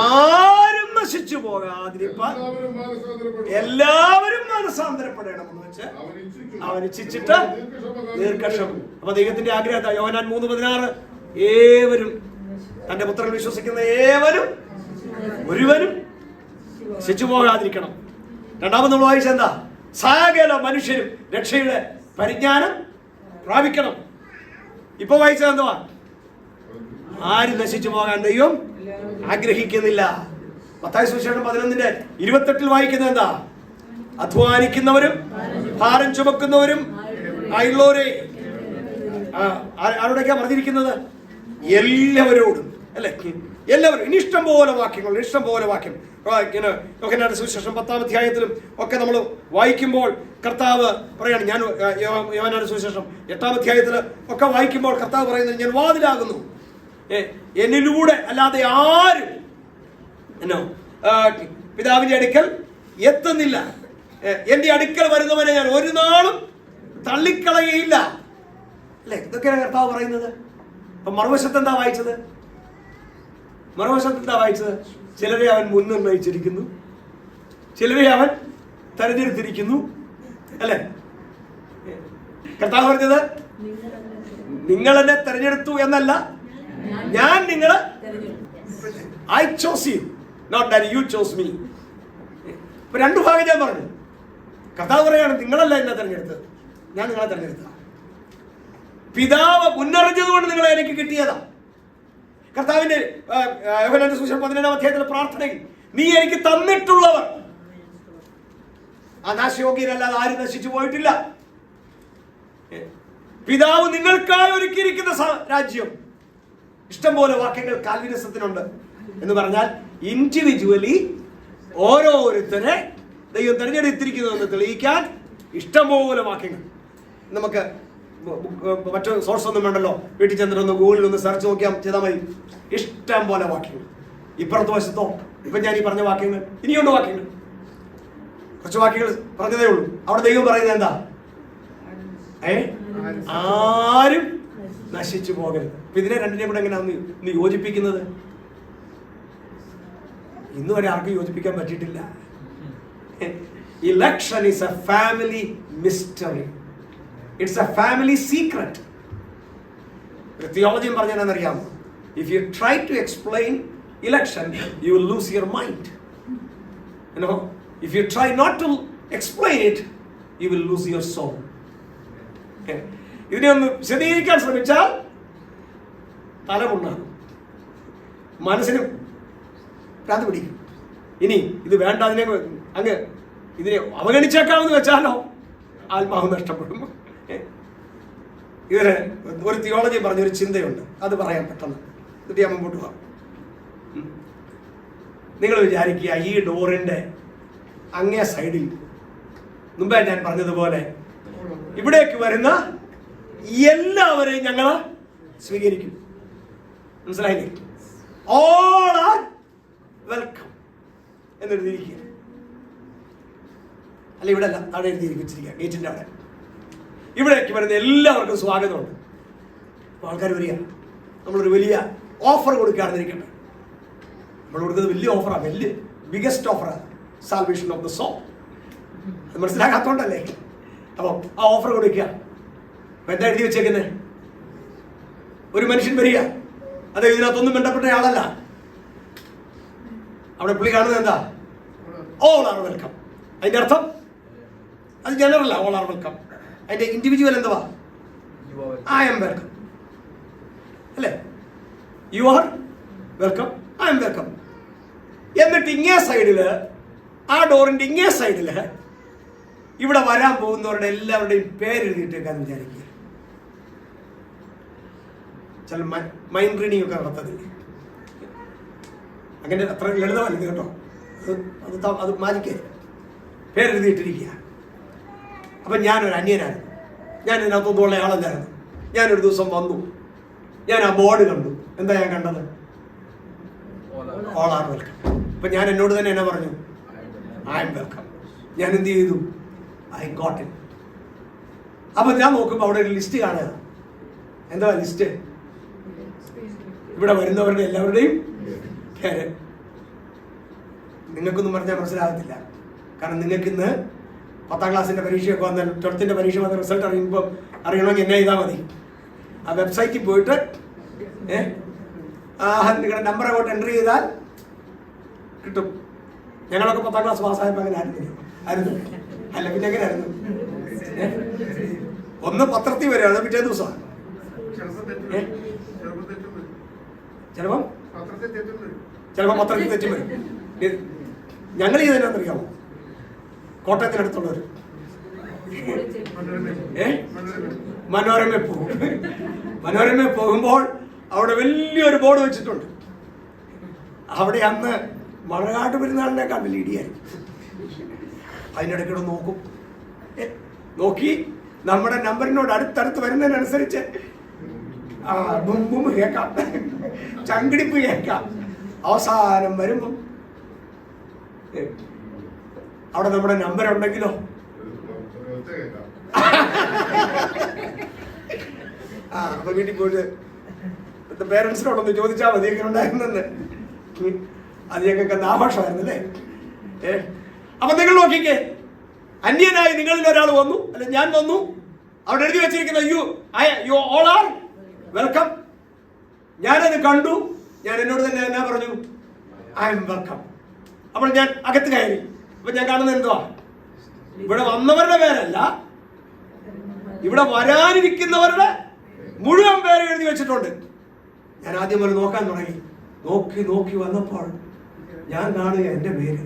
S1: ആരും നശിച്ചു പോകാതിരിപ്പാൻ എല്ലാവരും മാനസാന്തരപ്പെടണമെന്ന് വെച്ച് അവൻ ഇച്ഛിച്ചിട്ട് ദീർഘക്ഷമം. അപ്പൊ ദൈവത്തിന്റെ ആഗ്രഹം യോഹന്നാൻ 3:16 ഏവരും തന്റെ പുത്രനിൽ വിശ്വസിക്കുന്ന ഏവരും ഒരുവനും നശിച്ചു പോകാതിരിക്കണം. രണ്ടാമത് നമ്മൾ വായിച്ചത് എന്താ? സകല മനുഷ്യരും രക്ഷയുടെ പരിജ്ഞാനം പ്രാപിക്കണം. ഇപ്പൊ വായിച്ചത് എന്തുവാ? ആരും നശിച്ചു പോകാൻ ദൈവം ആഗ്രഹിക്കുന്നില്ല. മത്തായി സുവിശേഷം 11:28 വായിക്കുന്നത് എന്താ? അധ്വാനിക്കുന്നവരും ഭാരം ചുമക്കുന്നവരും ആയുള്ളവരെ. ആരോടൊക്കെയാ പറഞ്ഞിരിക്കുന്നത്? എല്ലാവരോടും അല്ലെ? എല്ലാവരും. ഇനി ഇഷ്ടം പോലെ വാക്യങ്ങൾ. യോഹന്നാന്റെ സുവിശേഷം 10-ാം അധ്യായത്തിലും ഒക്കെ നമ്മൾ വായിക്കുമ്പോൾ കർത്താവ് പറയാണ്, ഞാൻ യോഹന്നാന്റെ സുവിശേഷം 8-ാം അധ്യായത്തിൽ ഒക്കെ വായിക്കുമ്പോൾ കർത്താവ് പറയുന്നത്, ഞാൻ വാതിലാകുന്നു, എന്നിലൂടെ അല്ലാതെ ആരും പിതാവിന്റെ അടുക്കൽ എത്തുന്നില്ല, എന്റെ അടുക്കൽ വരുന്നവനെ ഞാൻ ഒരു നാളും തള്ളിക്കളയയില്ല. അല്ലെ? ഇതൊക്കെയാണ് കർത്താവ് പറയുന്നത്. അപ്പൊ മറുവശത്ത് എന്താ വായിച്ചത്? ചിലരെ അവൻ മുൻനിർണയിച്ചിരിക്കുന്നു, ചിലരെ അവൻ തെരഞ്ഞെടുത്തിരിക്കുന്നു. അല്ലെ? കർത്താവ് പറഞ്ഞത് നിങ്ങൾ എന്നെ തെരഞ്ഞെടുത്തു എന്നല്ല, ഞാൻ നിങ്ങളെ I chose you, not that you chose me. ഇപ്പൊ 2 ഭാഗം ഞാൻ പറഞ്ഞു. കർത്താവ് പറയാണ്, നിങ്ങളല്ല എന്നെ തെരഞ്ഞെടുത്തത്, ഞാൻ നിങ്ങളെ തെരഞ്ഞെടുത്ത. പിതാവ് മുന്നറിഞ്ഞതുകൊണ്ട് നിങ്ങളെ എനിക്ക് കിട്ടിയതാ. കർത്താവിന്റെ യോഹന്നാന്റെ സുവിശേഷം 17-ാം അധ്യായത്തിലെ പ്രാർത്ഥനയിൽ, നീ എനിക്ക് തന്നിട്ടുള്ളവർ നാശയോഗ്യരല്ലാതെ ആരും നശിച്ചു പോയിട്ടില്ല. പിതാവ് നിങ്ങൾക്കായി ഒരുക്കിയിരിക്കുന്ന രാജ്യം. ഇഷ്ടംപോലെ വാക്യങ്ങൾ കാൽവിനിസത്തിനുണ്ട്. എന്ന് പറഞ്ഞാൽ ഇൻഡിവിജ്വലി ഓരോരുത്തരെ ദൈവം തെരഞ്ഞെടുത്തിരിക്കുന്നു എന്ന് തെളിയിക്കാൻ ഇഷ്ടംപോലെ വാക്യങ്ങൾ. നമുക്ക് മറ്റു സോഴ്സ് ഒന്നും വേണ്ടല്ലോ, വീട്ടിൽ ചെന്നിട്ടൊന്ന് ഗൂഗിളിൽ ഒന്ന് സെർച്ച് നോക്കിയാൽ ചെയ്താൽ മതി. ഇഷ്ടം പോലെ വാക്യങ്ങൾ. ഇപ്പുറത്ത് വശത്തോ ഇപ്പൊ ഞാൻ ഈ പറഞ്ഞ വാക്യങ്ങൾ, ഇനിയുണ്ട് വാക്യങ്ങൾ. കുറച്ച് വാക്യങ്ങൾ പറഞ്ഞതേ ഉള്ളൂ. അവിടെ ദൈവം പറയുന്നത് എന്താ? ആരും നശിച്ചു പോകരുത്. അപ്പൊ ഇതിനെ രണ്ടിനെ കൂടെ എങ്ങനെയാണ് ഇന്ന് യോജിപ്പിക്കുന്നത്? ഇന്ന് വരെ ആർക്കും യോജിപ്പിക്കാൻ പറ്റിയിട്ടില്ല. Election is a family mystery. It's a family secret. തിയോളജിയും പറഞ്ഞാണെന്നറിയാമോ? If you try to explain election, you will lose your mind. You know, if you try not to explain it, you will lose your soul. ഇതിനെ ഒന്ന് വിശദീകരിക്കാൻ ശ്രമിച്ചാൽ തലമുണ്ടാകും, മനസ്സിന് ഭ്രാന്ത് പിടിക്കും. ഇനി ഇത് വേണ്ട, അതിനെ അങ്ങ് ഇതിനെ അവഗണിച്ചേക്കാമെന്ന് വെച്ചാലോ ആത്മാവ് നഷ്ടപ്പെടും. ഇതിന് ഒരു തിയോളജി പറഞ്ഞൊരു ചിന്തയുണ്ട്, അത് പറയാൻ പെട്ടെന്ന് എന്നിട്ട് ഞാൻ മുമ്പോട്ട് പോകാം. നിങ്ങൾ വിചാരിക്കുക, ഈ ഡോറിന്റെ അങ്ങേ സൈഡിൽ മുമ്പേ ഞാൻ പറഞ്ഞതുപോലെ ഇവിടേക്ക് വരുന്ന എല്ലാവരെയും ഞങ്ങൾ സ്വീകരിക്കും. മനസ്സിലായില്ലേ? ഓൾ ആർ വെൽക്കം എന്നെഴുതിയിരിക്കുക. അല്ല, ഇവിടെ അല്ല, അവിടെ എഴുതിയിരിക്കുക, ഗേറ്റിന്റെ അവിടെ. ഇവിടേക്ക് വരുന്ന എല്ലാവർക്കും സ്വാഗതമുണ്ട്. ആൾക്കാർ വരിക, നമ്മളൊരു വലിയ ഓഫർ കൊടുക്കുകയാണെന്നിരിക്കട്ടെ. നമ്മൾ കൊടുക്കുന്നത് വലിയ ഓഫറാണ്, വലിയ ബിഗസ്റ്റ് ഓഫറാണ്, സാൽവേഷൻ ഓഫ് ദ സോൾ. അത് മനസ്സിലാക്കാത്തോണ്ടല്ലേ. അപ്പോൾ ആ ഓഫർ കൊടുക്കുക. അപ്പൊ എന്താ എഴുതി വെച്ചേക്കുന്നത്? ഒരു മനുഷ്യൻ വരിക, അത് ഇതിനകത്തൊന്നും ബന്ധപ്പെട്ട ആളല്ല. അവിടെ പുള്ളി കാണുന്നത് എന്താ? All are welcome. അതിന്റെ അർത്ഥം അത് ജനറൽ, ഓൾ ആർ വെൽക്കം. അതിന്റെ ഇൻഡിവിജ്വൽ എന്തുവാ? ഐ ആം വെൽക്കം, അല്ലേ? You are welcome, I am welcome. എന്നിട്ട് ഇങ്ങേ സൈഡില്, ആ ഡോറിന്റെ ഇങ്ങേ സൈഡില് ഇവിടെ വരാൻ പോകുന്നവരുടെ എല്ലാവരുടെയും പേരെഴുതിയിട്ടേക്കാന്ന് വിചാരിക്കുക. ചില മൈൻഡ് റീഡിംഗ് ഒക്കെ നടത്തത്തില്ലേ? അങ്ങനെ അത്ര ലളിതമല്ല ഇത് കേട്ടോ. അത് മാജിക്കേ, പേരെഴുതിയിട്ടിരിക്കുക. അപ്പം ഞാനൊരു അന്യനായിരുന്നു, ഞാൻ ഇതിനകത്തൊന്നുള്ള ആളല്ലായിരുന്നു. ഞാനൊരു ദിവസം വന്നു, ഞാൻ ആ ബോർഡ് കണ്ടു. എന്താ ഞാൻ കണ്ടത്? All are welcome. അപ്പം ഞാൻ എന്നോട് തന്നെ എന്നാ പറഞ്ഞു? I M welcome. ഞാൻ എന്ത് ചെയ്തു? I got it. അപ്പം ഞാൻ നോക്കുമ്പോൾ അവിടെ ഒരു ലിസ്റ്റ് കാണുക. എന്താ ലിസ്റ്റ്? ഇവിടെ വരുന്നവരുടെ എല്ലാവരുടെയും പേര്. നിങ്ങൾക്കൊന്നും പറഞ്ഞാൽ മനസ്സിലാകത്തില്ല. കാരണം നിങ്ങൾക്ക് ഇന്ന് 10ാം ക്ലാസ്സിന്റെ പരീക്ഷയൊക്കെ വന്നാൽ 12th പരീക്ഷ വന്ന റിസൾട്ട് അറിയുമ്പോൾ അറിയണമെങ്കിൽ എന്നെ ചെയ്താൽ മതി. ആ വെബ്സൈറ്റിൽ പോയിട്ട് നിങ്ങളുടെ നമ്പർ അങ്ങോട്ട് എൻ്റർ ചെയ്താൽ കിട്ടും. ഞങ്ങളൊക്കെ 10ാം ക്ലാസ് പാസ്സായപ്പോൾ അങ്ങനെ ആയിരുന്നു. അല്ല, പിന്നെ എങ്ങനെ ആയിരുന്നു? ഒന്ന് പത്രത്തിൽ വരും, അത് പിറ്റേ ദിവസമാണ്. ചിലപ്പം പത്രത്തിൽ തെറ്റും വരും. ഞങ്ങൾ ചെയ്തതിനകത്തറിയാമോ? കോട്ടയത്തിനടുത്തുള്ളവർ മനോരമ പോകും. മനോരമ പോകുമ്പോൾ അവിടെ വലിയൊരു ബോർഡ് വെച്ചിട്ടുണ്ട്. അവിടെ അന്ന് മഴകാട്ട് പെരുന്നാളിനേക്കാൾ വലിയ ഇടിയായിരിക്കും. അതിനിടയ്ക്കൂടെ നോക്കും, നോക്കി നമ്മുടെ നമ്പറിനോട് അടുത്തടുത്ത് വരുന്നതിനനുസരിച്ച് ബും കേൾക്കാം, ചങ്കിടിപ്പ് കേൾക്കാം. അവസാനം വരുമ്പം അവിടെ നമ്മുടെ നമ്പർ ഉണ്ടെങ്കിലോ അപ്പൊ വീട്ടിൽ പോയിട്ട് പേരൻസിനോടൊന്ന് ചോദിച്ചാൽ മതി എങ്ങനെ ഉണ്ടായിരുന്നെന്ന്. അത് ഞങ്ങൾക്ക് ആഘോഷമായിരുന്നു അല്ലേ? അപ്പൊ നിങ്ങൾ നോക്കിക്കേ, അന്യനായി നിങ്ങളിൽ ഒരാൾ വന്നു, അല്ലെ ഞാൻ വന്നു, അവിടെ എഴുതി വെച്ചിരിക്കുന്ന യു ഓൾ ആർ വെൽക്കം. ഞാനത് കണ്ടു, ഞാൻ എന്നോട് തന്നെ എന്നാ പറഞ്ഞു? I M welcome. അപ്പോൾ ഞാൻ അകത്ത് കയറി. അപ്പൊ ഞാൻ കാണുന്നത് എന്തുവാ? ഇവിടെ വന്നവരുടെ പേരല്ല, ഇവിടെ വരാനിരിക്കുന്നവരുടെ മുഴുവൻ പേര് എഴുതി വെച്ചിട്ടുണ്ട്. ഞാൻ ആദ്യം പോലെ നോക്കാൻ തുടങ്ങി. നോക്കി വന്നപ്പോൾ ഞാൻ കാണുക എന്റെ പേര്.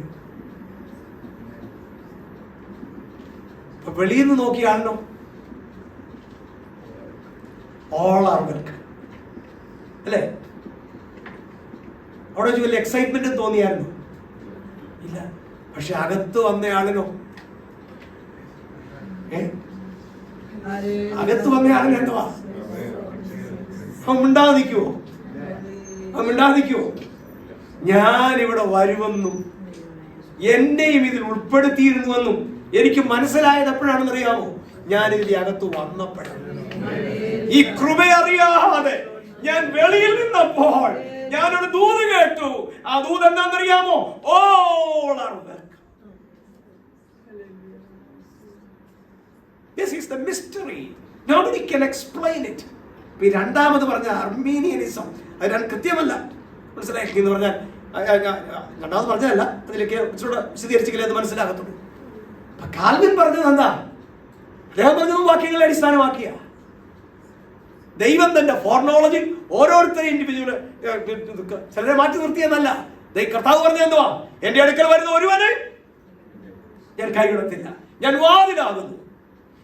S1: വെളിയിൽ നിന്ന് നോക്കി കാണണം, ഓൾ ആർ വെൽക്കം, അല്ലേ? അവിടെ വെച്ച് വലിയ എക്സൈറ്റ്മെന്റ് തോന്നിയായിരുന്നു? ഇല്ല. പക്ഷെ അകത്ത് വന്നയാളിനോ? അകത്ത് വന്നയാളിന് എന്തുവാ? അവൻ മിണ്ടാതിരിക്കുവോ? ഞാനിവിടെ വരുമെന്നും എന്നെയും ഇതിൽ ഉൾപ്പെടുത്തിയിരുന്നുവെന്നും എനിക്ക് മനസ്സിലായത് എപ്പോഴാണെന്ന് അറിയാമോ? ഞാനിതിന്റെ അകത്ത് വന്നപ്പോഴാണ്. ഈ കൃപയറിയാതെ ഞാൻ വെളിയിൽ നിന്നപ്പോൾ ഞാനൊരു ദൂത് കേട്ടു. ആ ദൂത് എന്താണെന്നറിയാമോ? All are welcome. This is the mystery. Nobody can explain it. ഈ രണ്ടാമത് പറഞ്ഞ അർമീനിയനിസം അത് കൃത്യമല്ല, മനസ്സിലാക്കി എന്ന് പറഞ്ഞാൽ രണ്ടാമത് പറഞ്ഞതല്ല, അതിലേക്ക് ഇച്ചിരൂടെ വിശദീകരിച്ചെങ്കിലേ അത് മനസ്സിലാകത്തുള്ളൂ. കാൽവിൻ പറഞ്ഞത് എന്താ? അദ്ദേഹം പറഞ്ഞത് വാക്യങ്ങളെ അടിസ്ഥാനമാക്കിയ ദൈവം തന്റെ ഫോർനോളജി ഓരോരുത്തരും ഇൻഡിവിജ്വൽ ചിലരെ മാറ്റി നിർത്തിയെന്നല്ല. കർത്താവ് പറഞ്ഞത് എന്തുവാ? എന്റെ അടുക്കൽ വരുന്ന ഒരുവനെ ഞാൻ കൈവിടത്തില്ല, ഞാൻ വാതിലാകുന്നു,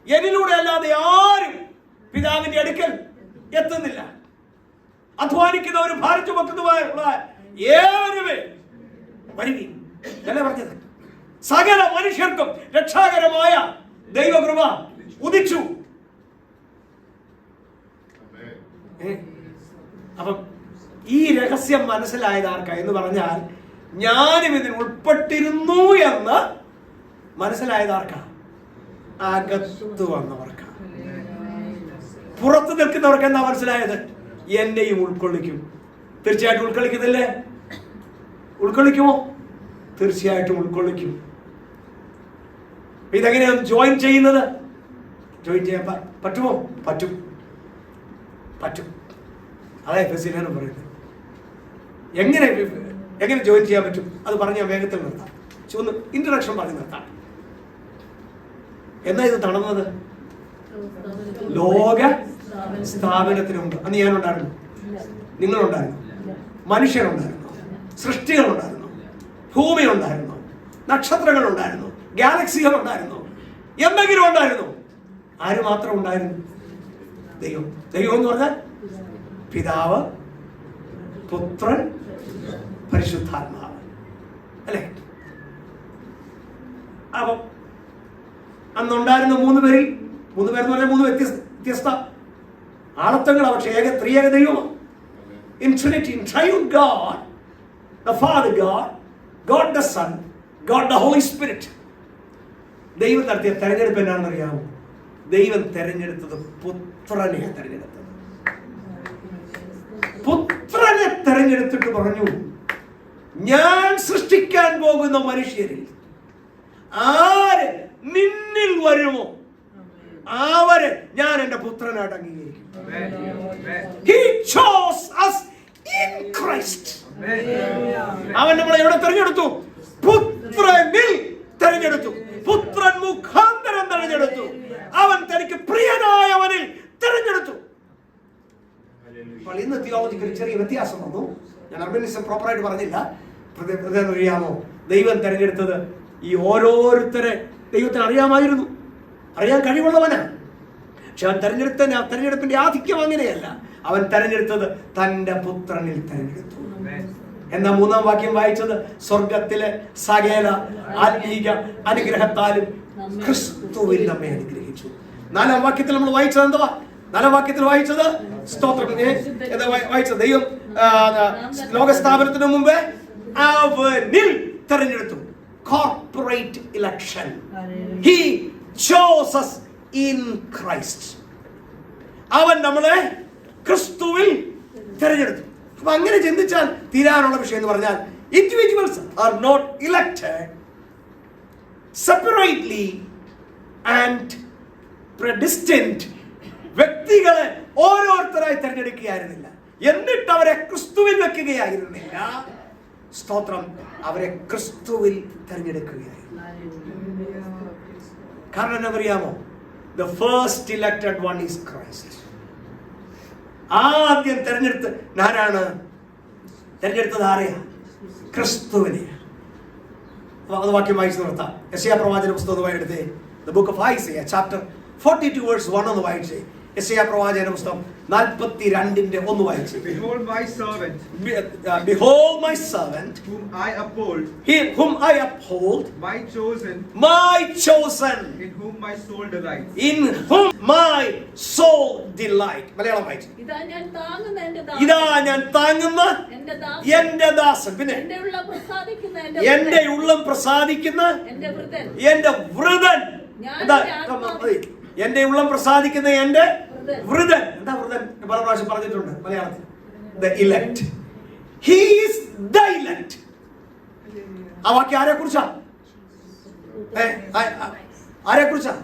S1: എന്നിലൂടെ അല്ലാതെ ആരും പിതാവിന്റെ അടുക്കൽ എത്തുന്നില്ല. അധ്വാനിക്കുന്നവരും ഭാരം ചുമക്കുന്നവരുള്ള ഏവരുമേ വരുവീൻ എന്നല്ലേ പറഞ്ഞത്. സകല മനുഷ്യർക്കും രക്ഷാകരമായ ദൈവകൃപ ഉദിച്ചു. അപ്പം ഈ രഹസ്യം മനസ്സിലായത് ആർക്കാ എന്ന് പറഞ്ഞാൽ, ഞാനും ഇതിൽ ഉൾപ്പെട്ടിരുന്നു എന്ന് മനസ്സിലായത് ആർക്കാ? അകത്ത് വന്നവർക്കാ. പുറത്ത് നിൽക്കുന്നവർക്ക് എന്താ മനസ്സിലായത്? എന്നെയും ഉൾക്കൊള്ളിക്കും. തീർച്ചയായിട്ടും ഉൾക്കൊള്ളിക്കുന്നില്ലേ? ഉൾക്കൊള്ളിക്കുമോ? തീർച്ചയായിട്ടും ഉൾക്കൊള്ളിക്കും. ഇതെങ്ങനെയാണ് ജോയിൻ ചെയ്യുന്നത്? ജോയിൻ ചെയ്യാൻ പറ്റുമോ? പറ്റും. അതെ ഫെസിലാണ് പറയുന്നത്. എങ്ങനെ ജോയിൻ ചെയ്യാൻ പറ്റും? അത് പറഞ്ഞ് ഞാൻ വേഗത്തിൽ നിർത്താം. ഒന്ന് ഇൻട്രഡക്ഷൻ പറഞ്ഞ് നിർത്താം. എന്നാ ഇത് നടന്നത്? ലോക സ്ഥാപനത്തിന് മുമ്പ്. അന്ന് ഞാനുണ്ടായിരുന്നു, നിങ്ങളുണ്ടായിരുന്നു, മനുഷ്യരുണ്ടായിരുന്നു, സൃഷ്ടികളുണ്ടായിരുന്നു, ഭൂമി ഉണ്ടായിരുന്നു, നക്ഷത്രങ്ങൾ ഉണ്ടായിരുന്നു, ഗാലക്സികൾ ഉണ്ടായിരുന്നു, എന്തെങ്കിലും ഉണ്ടായിരുന്നു? ആര് മാത്രം ഉണ്ടായിരുന്നു? ദൈവം. ദൈവം എന്ന് പറഞ്ഞാൽ പിതാവ്, പുത്രൻ, പരിശുദ്ധാത്മാവ്, അല്ലേ? അപ്പം അന്നുണ്ടായിരുന്ന മൂന്ന് പേരെന്ന് പറഞ്ഞാൽ മൂന്ന് വ്യത്യസ്ത ആളത്വങ്ങളാണ്, പക്ഷേ ത്രിയേക ദൈവമാണ്. Infinity, triune God, the Father God, God the Son, God the Holy Spirit. ദൈവം നടത്തിയ തെരഞ്ഞെടുപ്പ് എന്നാണെന്ന് അറിയാമോ? ദൈവം തെരഞ്ഞെടുത്തത് പുത്രനെയാണ് തെരഞ്ഞെടുത്തത്. പുത്രനെ തെരഞ്ഞെടുത്തിട്ട് പറഞ്ഞു, ഞാൻ സൃഷ്ടിക്കാൻ പോകുന്ന മനുഷ്യരിൽ ആര് നിന്നിൽ വരുമോ അവരെ ഞാൻ എന്റെ പുത്രനായിട്ട് അംഗീകരിക്കും. He chose us in Christ. അവൻ നമ്മളെ എവിടെ തെരഞ്ഞെടുത്തു? പുത്രനിൽ തെരഞ്ഞെടുത്തു. പുത്രൻ മുഖാന്തരം തെരഞ്ഞെടുത്തു. അവൻ തനിക്ക് പ്രിയനായവനിൽ തെരഞ്ഞെടുത്തു. അപ്പോൾ ഇന്ന് തിയോളജിക്കൽ ചെറിയ വ്യത്യാസം വന്നു. ഞാൻ അർമീനിസം പ്രോപ്പറായിട്ട് പറഞ്ഞില്ല. അറിയാമോ? ദൈവം തെരഞ്ഞെടുത്തത് ഈ ഓരോരുത്തരെ ദൈവത്തിന് അറിയാമായിരുന്നു, അറിയാൻ കഴിവുള്ളവനാ. പക്ഷെ അവൻ തെരഞ്ഞെടുപ്പിന്റെ ആധിക്യം അങ്ങനെയല്ല. അവൻ തെരഞ്ഞെടുത്തത് തന്റെ പുത്രനിൽ തെരഞ്ഞെടുത്തു. എന്നാ മൂന്നാം വാക്യം വായിച്ചത്? സ്വർഗത്തിലെ സകല ആത്മീക അനുഗ്രഹത്താലും ക്രിസ്തുവിൽ നമ്മെ അനുഗ്രഹിച്ചു. നാലാം വാക്യത്തിൽ നമ്മൾ വായിച്ചത് എന്തുവാ? നാലാം വാക്യത്തിൽ വായിച്ചത് സ്തോത്രം വായിച്ചത് ദൈവം ലോകസ്ഥാപനത്തിന് മുമ്പേ അവനിൽ തെരഞ്ഞെടുത്തു. Corporate election. He chose us in Christ. അവൻ നമ്മളെ ക്രിസ്തുവിൽ തെരഞ്ഞെടുത്തു. അപ്പൊ അങ്ങനെ ചിന്തിച്ചാൽ തീരാനുള്ള വിഷയം എന്ന് പറഞ്ഞാൽ, individuals are not elected separately and predestined. വ്യക്തികളെ ഓരോരുത്തരായി തെരഞ്ഞെടുക്കുകയായിരുന്നില്ല, എന്നിട്ട് അവരെ ക്രിസ്തുവിൽ വെക്കുകയായിരുന്നില്ല. സ്തോത്രം, അവരെ ക്രിസ്തുവിൽ തെരഞ്ഞെടുക്കുകയായിരുന്നു. കാരണം എന്താ അറിയാമോ? The first elected one is Christ. ആദ്യം തെരഞ്ഞെടുത്തത് ആരെയാ? ക്രിസ്തുവിനെ. അത് വാക്യം വായിച്ചു നിർത്താം. യെശയ്യാ പ്രവാചന പുസ്തകം എടുത്തേ. The book of Isaiah chapter 42 verse 1 ഒന്ന് വായിച്ചേ. യെശയ്യാ പ്രവാചന പുസ്തകം 42:1 വായിച്ചേ.
S6: Behold my servant.
S1: Behold my servant.
S6: Whom I uphold.
S1: Whom I uphold.
S6: My chosen.
S1: My chosen.
S6: In whom my soul delights.
S1: In whom my soul delight. Malayalam വായിച്ചേ.
S3: ഇതാ ഞാൻ താങ്ങുന്ന
S1: എന്റെ ദാസൻ. പിന്നെ എന്റെ ഉള്ളം പ്രസാദിക്കുന്ന എന്റെ വൃതൻ. എന്റെ ഉള്ളം പ്രസാദിക്കുന്ന എന്റെ വൃതൻ. എന്താ വൃതൻ? പല പ്രാവശ്യം പറഞ്ഞിട്ടുണ്ട് മലയാളത്തിൽ. The elect. He is the elect. ആ വാക്യം ആരെ കുറിച്ചാ? ആരെ കുറിച്ചാ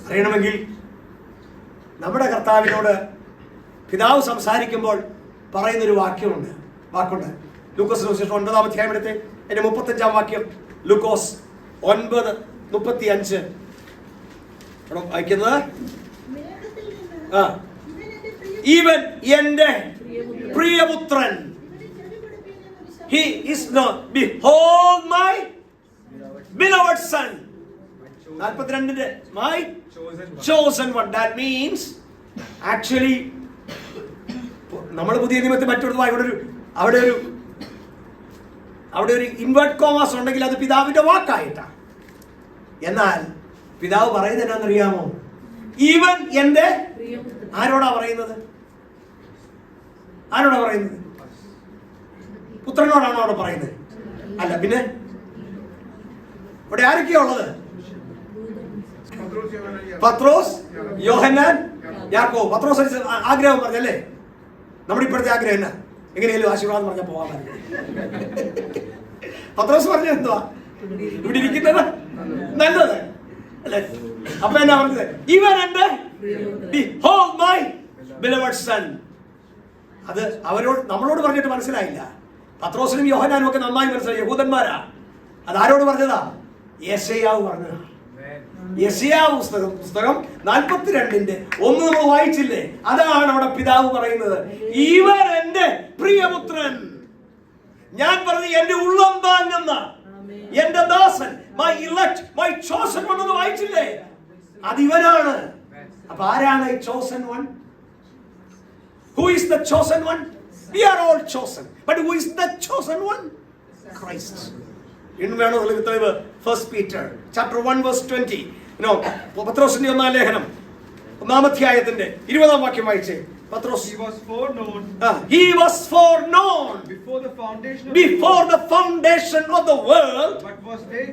S1: അറിയണമെങ്കിൽ നമ്മുടെ കർത്താവിനോട് പിതാവ് സംസാരിക്കുമ്പോൾ പറയുന്നൊരു വാക്കുണ്ട്. ലൂക്കോസ് 9-ാം അധ്യായം എടുത്ത് എന്റെ 35-ാം വാക്യം. ലൂക്കോസ് 9:35 വായിക്കുന്നത്. ഇവൻ എന്റെ പ്രിയപുത്രൻ. He is not. Behold my beloved son. 42 my chosen one. That means actually നമ്മൾ പുതിയ നിയമത്തിൽ മറ്റൊരു അവിടെ ഒരു ഇൻവേർട്ട് കോമാസ് ഉണ്ടെങ്കിൽ അത് പിതാവിന്റെ വാക്കായിട്ടാണ്. എന്നാൽ പിതാവ് പറയുന്നത് എന്നാണെന്നറിയാമോ? ഇവൻ എന്റെ ആരോടാ പറയുന്നത്? പുത്രനോടാണോ അവിടെ പറയുന്നത്? അല്ല, പിന്നെ ഇവിടെ ആരൊക്കെയാ ഉള്ളത്? പത്രോസ്, യോഹന്നാൻ, യാക്കോബ്. പത്രോസ് ആഗ്രഹം പറഞ്ഞല്ലേ? നമ്മുടെ ഇപ്പോഴത്തെ ആഗ്രഹം എന്നാ? എങ്ങനെയാലും ആശീർവാദം പറഞ്ഞാൽ പോകാൻ പറഞ്ഞു. പത്രോസ് പറഞ്ഞ എന്തുവാ? ഇവിടെ ഇരിക്കുന്നത് നല്ലത് അല്ലേ? അപ്പൊ എന്നാ പറഞ്ഞത്? ഇവൻ എന്റെ behold my beloved son. അത് നമ്മളോട് പറഞ്ഞിട്ട് മനസ്സിലായില്ല. പത്രോസിനും യോഹന്നാനും ഒക്കെ നന്നായി മനസ്സിലായി, യഹൂദന്മാരാ. അത് ആരോട് പറഞ്ഞതാ? യെശയ്യാവ് പറഞ്ഞതാ. യെശയ്യാവ് പുസ്തകം 42-ന്റെ 1 നമ്മൾ വായിച്ചില്ലേ? അതാണ് അവിടെ പിതാവ് പറയുന്നത്. ഇവൻ എന്റെ പ്രിയപുത്രൻ, ഞാൻ പറഞ്ഞു എന്റെ ഉള്ളം താങ്ങുന്ന എന്റെ ദാസൻ, my elect, my chosen one എന്ന് വായിച്ചില്ലേ? അതിവനാണ്. അപ്പൊ ആരാണ് ഈ chosen one? Who is the chosen one? We are all chosen. But who is the chosen one? Christ. In First Peter chapter 1:20. പത്രോസിന്റെ 1-ാം ലേഖനം 1-ാം അധ്യായത്തിന്റെ 20-ാം വാക്യം വായിച്ചേ. പത്രോസ്.
S6: He was foreknown.
S1: He was foreknown
S6: Before the foundation
S1: of the world.
S6: But was made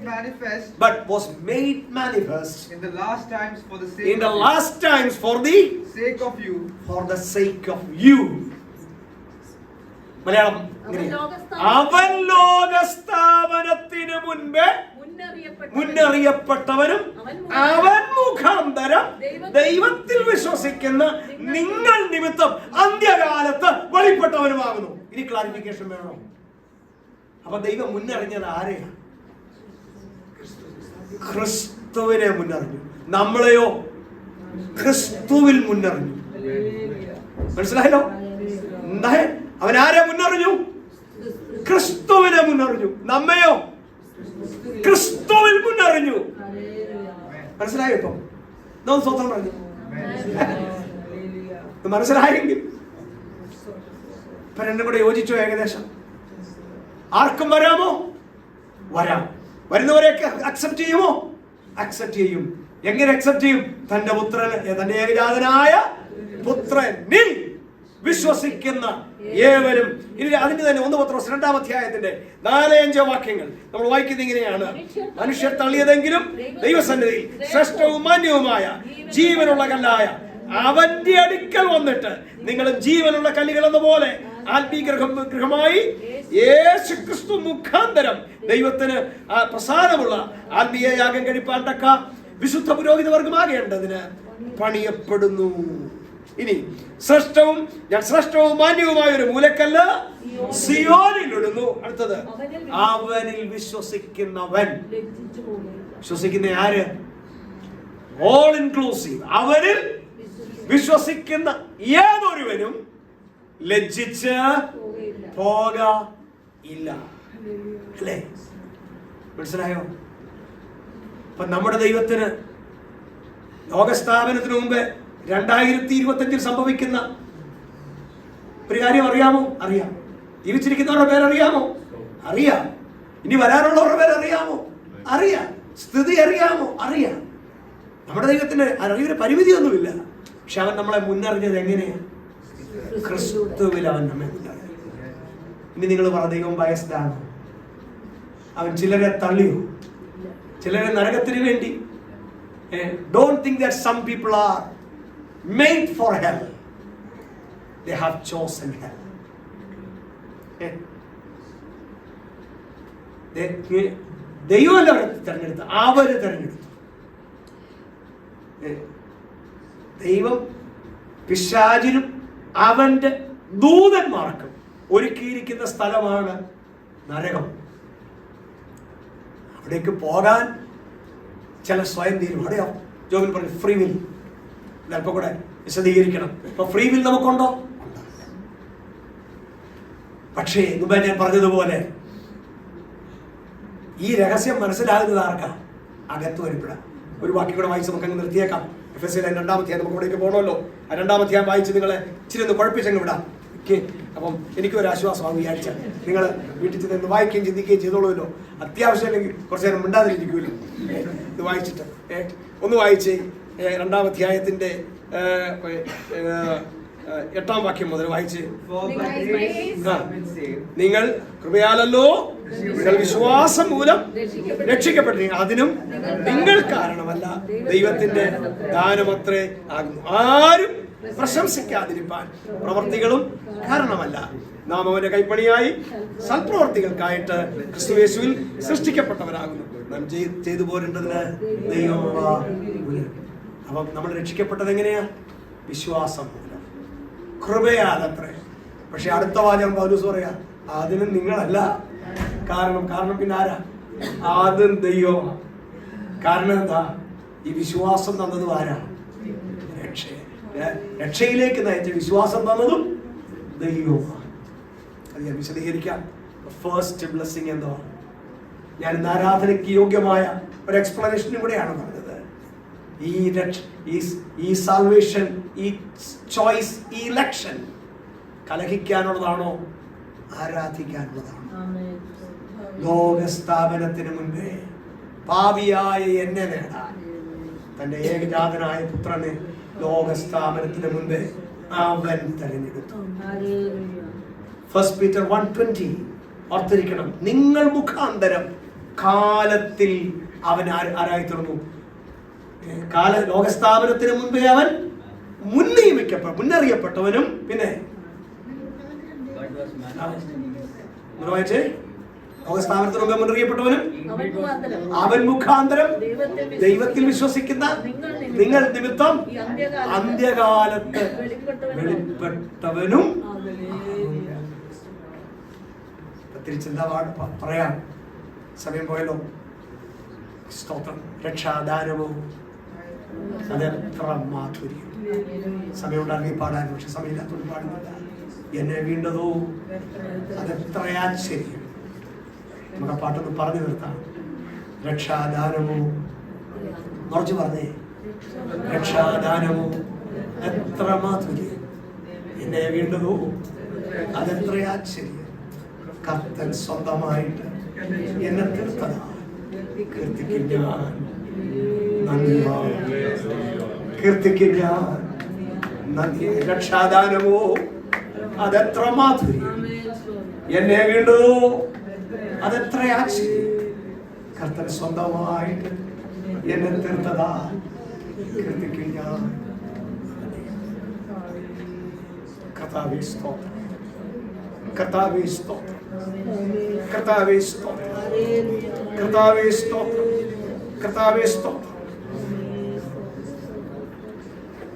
S6: manifest. In the last times for the sake
S1: of you. Malayalam. അവൻ ലോകസ്ഥാപനത്തിന് മുൻപേ മുന്നറിയപ്പെട്ടവനും അവൻ മുഖാന്തരം ദൈവത്തിൽ വിശ്വസിക്കുന്ന നിങ്ങൾ നിമിത്തം അന്ത്യകാലത്ത് വെളിപ്പെട്ടവനുമാകുന്നു. ഇനി ക്ലാരിഫിക്കേഷൻ വേണോ? അപ്പൊ ദൈവം മുന്നറിഞ്ഞത് ആരെയാണ്? ക്രിസ്തുവിനെ മുന്നറിഞ്ഞു. നമ്മളെയോ ക്രിസ്തുവിൽ മുന്നറിഞ്ഞു. മനസ്സിലായല്ലോ? അവൻ ആരെ മുന്നറിഞ്ഞു? ക്രിസ്തുവിനെ മുന്നറിഞ്ഞു. നമ്മയോ ക്രിസ്തുവിൽ മുന്നറിഞ്ഞു. മനസ്സിലായോ? ഇപ്പം സ്വന്തം പറഞ്ഞു മനസ്സിലായെങ്കിൽ ഇപ്പൊ രണ്ടും കൂടെ യോജിച്ചോ? ഏകദേശം ആർക്കും വരാമോ? വരാം. വരുന്നവരെയൊക്കെ അക്സെപ്റ്റ് ചെയ്യുമോ? അക്സെപ്റ്റ് ചെയ്യും. എങ്ങനെ അക്സെപ്റ്റ് ചെയ്യും? തന്റെ പുത്രൻ, തന്റെ ഏകജാതനായ പുത്രനിൽ വിശ്വസിക്കുന്ന ഏവരും. ഇനി അതിന്റെ തന്നെ 1 പത്രോസ് 2-ാം അധ്യായത്തിന്റെ 4-5 വാക്യങ്ങൾ നമ്മൾ വായിക്കുന്നത് ഇങ്ങനെയാണ്. മനുഷ്യർ തള്ളിയതെങ്കിലും ദൈവസന്നിധിയിൽ ശ്രേഷ്ഠവും മാന്യവുമായ ജീവനുള്ള കല്ലായ അവന്റെ അടുക്കൽ വന്നിട്ട് നിങ്ങളും ജീവനുള്ള കല്ലുകൾ എന്ന പോലെ ആത്മീയ ഗൃഹമായി യേശുക്രിസ്തു മുഖാന്തരം ദൈവത്തിന് പ്രസാദമുള്ള ആത്മീയ യാഗം കഴിപ്പാൻ തക്ക വിശുദ്ധ പുരോഹിത വർഗമാകേണ്ടതിന് പണിയപ്പെടുന്നു. ഇനി ശ്രേഷ്ഠവും മാന്യവുമായ ഒരു മൂലക്കല്ല് സിയോനിൽ ഇടുന്നു. അടുത്തത് അവനിൽ വിശ്വസിക്കുന്നവൻ. വിശ്വസിക്കുന്ന ആര്? All inclusive. അവനിൽ വിശ്വസിക്കുന്ന ഏതൊരുവനും ലജ്ജിച്ച് പോകയില്ല. അല്ലേ? മനസ്സിലായോ? അപ്പൊ നമ്മുടെ ദൈവത്തിന് ലോകസ്ഥാപനത്തിന് മുമ്പ് 2025 സംഭവിക്കുന്ന ഒരു കാര്യം അറിയാമോ? അറിയാം. ജീവിച്ചിരിക്കുന്നവരുടെ പേരറിയാമോ? അറിയാം. ഇനി വരാനുള്ളവരുടെ പേരറിയാമോ? അറിയാം. സ്ഥിതി അറിയാമോ? അറിയാം. നമ്മുടെ ദൈവത്തിന് അറിയൊരു പരിമിതിയൊന്നുമില്ല. പക്ഷെ അവൻ നമ്മളെ മുന്നറിഞ്ഞത് എങ്ങനെയാണ്? ക്രിസ്തുവിൽ അവൻ നമ്മെ മുന്നറിഞ്ഞു. ഇനി നിങ്ങൾ പറ, ദൈവം ബയസ്ഡാണ്? അവൻ ചിലരെ തള്ളിയോ? ചിലരെ നരകത്തിന് വേണ്ടി Don't think that some people are made for hell. They have chosen hell. ദൈവമല്ല അവരെ തിരഞ്ഞെടുത്ത്, അവര് തിരഞ്ഞെടുത്തു. ദൈവം പിശാചിനും അവന്റെ ദൂതന്മാർക്കും ഒരുക്കിയിരിക്കുന്ന സ്ഥലമാണ് നരകം. അവിടേക്ക് പോകാൻ ചില സ്വയം തീരുമാനം. ജോബിൻ പറഞ്ഞു ഫ്രീ വിൽ. അല്പം കൂടെ വിശദീകരിക്കണം. ഇപ്പൊ ഫ്രീ വിൽ നമുക്കുണ്ടോ? പക്ഷേ മുമ്പേ ഞാൻ പറഞ്ഞതുപോലെ ഈ രഹസ്യം മനസ്സിലാകുന്നത് ആർക്കാ? അകത്ത് വരുമ്പോഴാണ്. ഒരു വാക്യം കൂടെ വായിച്ച് നമുക്ക് അങ്ങ് നിർത്തിയേക്കാം. എഫെസ്യരുടെ 2-ാം അധ്യായം, നമുക്ക് ഇവിടേക്ക് പോകണമല്ലോ. ആ 2-ാം അധ്യായം വായിച്ച് നിങ്ങളെ ഇച്ചിരി ഒന്ന് കുഴപ്പിച്ചങ്ങ് വിടാം. അപ്പം എനിക്കൊരു ആശ്വാസമാണ് വിചാരിച്ച നിങ്ങൾ വീട്ടിൽ ചെന്ന് വായിക്കുകയും ചിന്തിക്കുകയും ചെയ്തോളൂല്ലോ. അത്യാവശ്യം അല്ലെങ്കിൽ കുറച്ച് നേരം മിണ്ടാതിരിക്കുമല്ലോ. ഇത് വായിച്ചിട്ട് ഒന്ന് വായിച്ച് 2-ാം അധ്യായത്തിന്റെ 8-ാം വാക്യം മുതൽ വായിച്ച്. നിങ്ങൾ കൃപയാലല്ലോ നിങ്ങൾ വിശ്വാസം മൂലം രക്ഷിക്കപ്പെട്ടിരിക്കുക, അതിനും നിങ്ങൾ കാരണമല്ല, ദൈവത്തിന്റെ ദാനമത്രേ ആകുന്നു. ആരും പ്രശംസിക്കാതിരിപ്പാൻ പ്രവർത്തികളും കാരണമല്ല, നാം അവന്റെ കൈപ്പണിയായി സൽപ്രവർത്തികൾക്കായിട്ട് ക്രിസ്തുയേശുവിൽ സൃഷ്ടിക്കപ്പെട്ടവരാകുന്നു. നാം ചെയ്തു പോരേണ്ടതിന് ദൈവം. അപ്പം നമ്മൾ രക്ഷിക്കപ്പെട്ടത് എങ്ങനെയാ? വിശ്വാസം മൂലം, കൃപയാലത്രേ. പക്ഷെ അടുത്ത വാചകം പൗലോസ് പറയാ, അതിനും നിങ്ങളല്ല കാരണം പിന്നെ ആരാ? ആദ്യം ദൈവം. കാരണം എന്താ? ഈ വിശ്വാസം തന്നതും ആരാ? രക്ഷയിലേക്ക് നയിച്ച വിശ്വാസം തന്നതും ദൈവമാണ്. അത് ഞാൻ വിശദീകരിക്കാം. ഫസ്റ്റ് ബ്ലെസ്സിങ് എന്തോ? ഞാൻ ഇന്ന് ആരാധനയ്ക്ക് യോഗ്യമായ ഒരു എക്സ്പ്ലനേഷനും കൂടെയാണ് പറഞ്ഞത്. ഈ സാൽവേഷൻ, ഈ ചോയ്സ്, ഈ ഇലക്ഷൻ കലഹിക്കാനുള്ളതാണോ ആരാധിക്കാനുള്ളതാണോ? ലോകസ്ഥാപനത്തിന് മുൻപേ പാപിയായ എന്നെ നേടാൻ തന്റെ ഏകജാതനായ പുത്രനെ ലോകസ്ഥാപനത്തിന് മുൻപേ അവൻ തെരഞ്ഞെടുത്തു. 1 Peter 1:20 ഓർത്തിരിക്കണം. നിങ്ങൾ മുഖാന്തരം കാലത്തിൽ അവൻ ആരായി തീർന്നു? ലോകസ്ഥാപനത്തിന് മുൻപേ അവൻ മുന്നറിയപ്പെട്ടവനും പിന്നെ ലോകസ്ഥാപനത്തിന് മുമ്പേ മുന്നറിയപ്പെട്ടവനും അവൻ മുഖാന്തരം ദൈവത്തിൽ വിശ്വസിക്കുന്ന നിങ്ങൾ നിമിത്തം അന്ത്യകാലത്ത് വെളിപ്പെട്ടവനും. തിരിച്ചെന്താ പറയാം? സമയം പോയല്ലോ. സ്തോത്രം. രക്ഷാദാനവും അതെത്ര മാധുര്യം. സമയം ഉണ്ടാക്കി പാടാൻ, പക്ഷെ സമയമില്ലാത്തോട് പാടുന്നില്ല. എന്നെ വീണ്ടതോ അതെത്ര ആശ്ചര്യം. നമ്മുടെ പാട്ടൊന്ന് പറഞ്ഞു നിർത്താം. രക്ഷാദാനമോ മറിച്ച് പറഞ്ഞേ, രക്ഷാദാനമോ എത്ര മാധുര്യം. എന്നെ വീണ്ടതോ അതെത്ര ആശ്ചര്യം. കർത്തൻ സ്വന്തമായിട്ട് എന്നെ തീർത്തതാ. കീർത്തിക്കും ഞാൻ നന്ദി, കീർത്തിക്കും ഞാൻ നന്ദി. രക്ഷാദാനമോ അതെത്ര മാധുര്യം. എന്നെ വീണ്ടതോ അതെത്ര ആശ്ചര്യം. കർത്തൻ സ്വന്തമായിട്ട് എന്നെ തീർത്തതാ. കീർത്തിക്കും ഞാൻ. കർത്താവേ സ്തോത്രം, കർത്താവേ സ്തോത്രം, കർത്താവേ സ്തോത്രം, കർത്താവേ സ്തോത്രം, കർത്താവേ സ്തോത്രം.